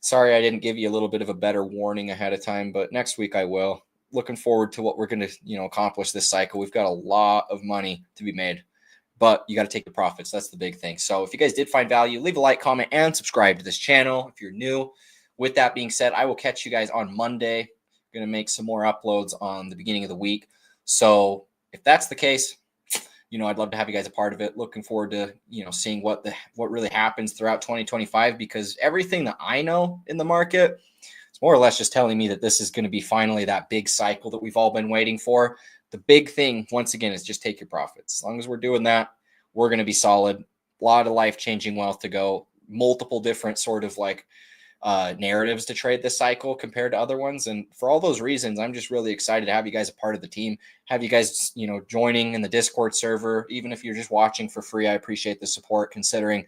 Sorry I didn't give you a little bit of a better warning ahead of time, but next week I will. Looking forward to what we're going to, accomplish this cycle. We've got a lot of money to be made, but you got to take the profits. That's the big thing. So if you guys did find value, leave a like, comment, and subscribe to this channel if you're new. With that being said, I will catch you guys on Monday. Going to make some more uploads on the beginning of the week. So if that's the case, I'd love to have you guys a part of it. Looking forward to, seeing what really happens throughout 2025, because everything that I know in the market is more or less just telling me that this is going to be finally that big cycle that we've all been waiting for. The big thing, once again, is just take your profits. As long as we're doing that, we're going to be solid. A lot of life-changing wealth to go. Multiple different sort of like narratives to trade this cycle compared to other ones. And for all those reasons, I'm just really excited to have you guys a part of the team, have you guys, joining in the Discord server. Even if you're just watching for free, I appreciate the support, considering,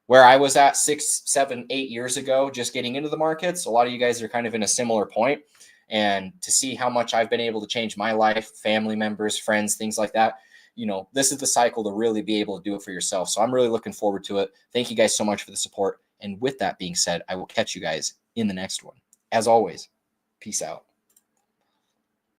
where I was at 6, 7, 8 years ago, just getting into the markets. A lot of you guys are kind of in a similar point. And to see how much I've been able to change my life, family members, friends, things like that, this is the cycle to really be able to do it for yourself. So I'm really looking forward to it. Thank you guys so much for the support. And with that being said, I will catch you guys in the next one. As always, peace out.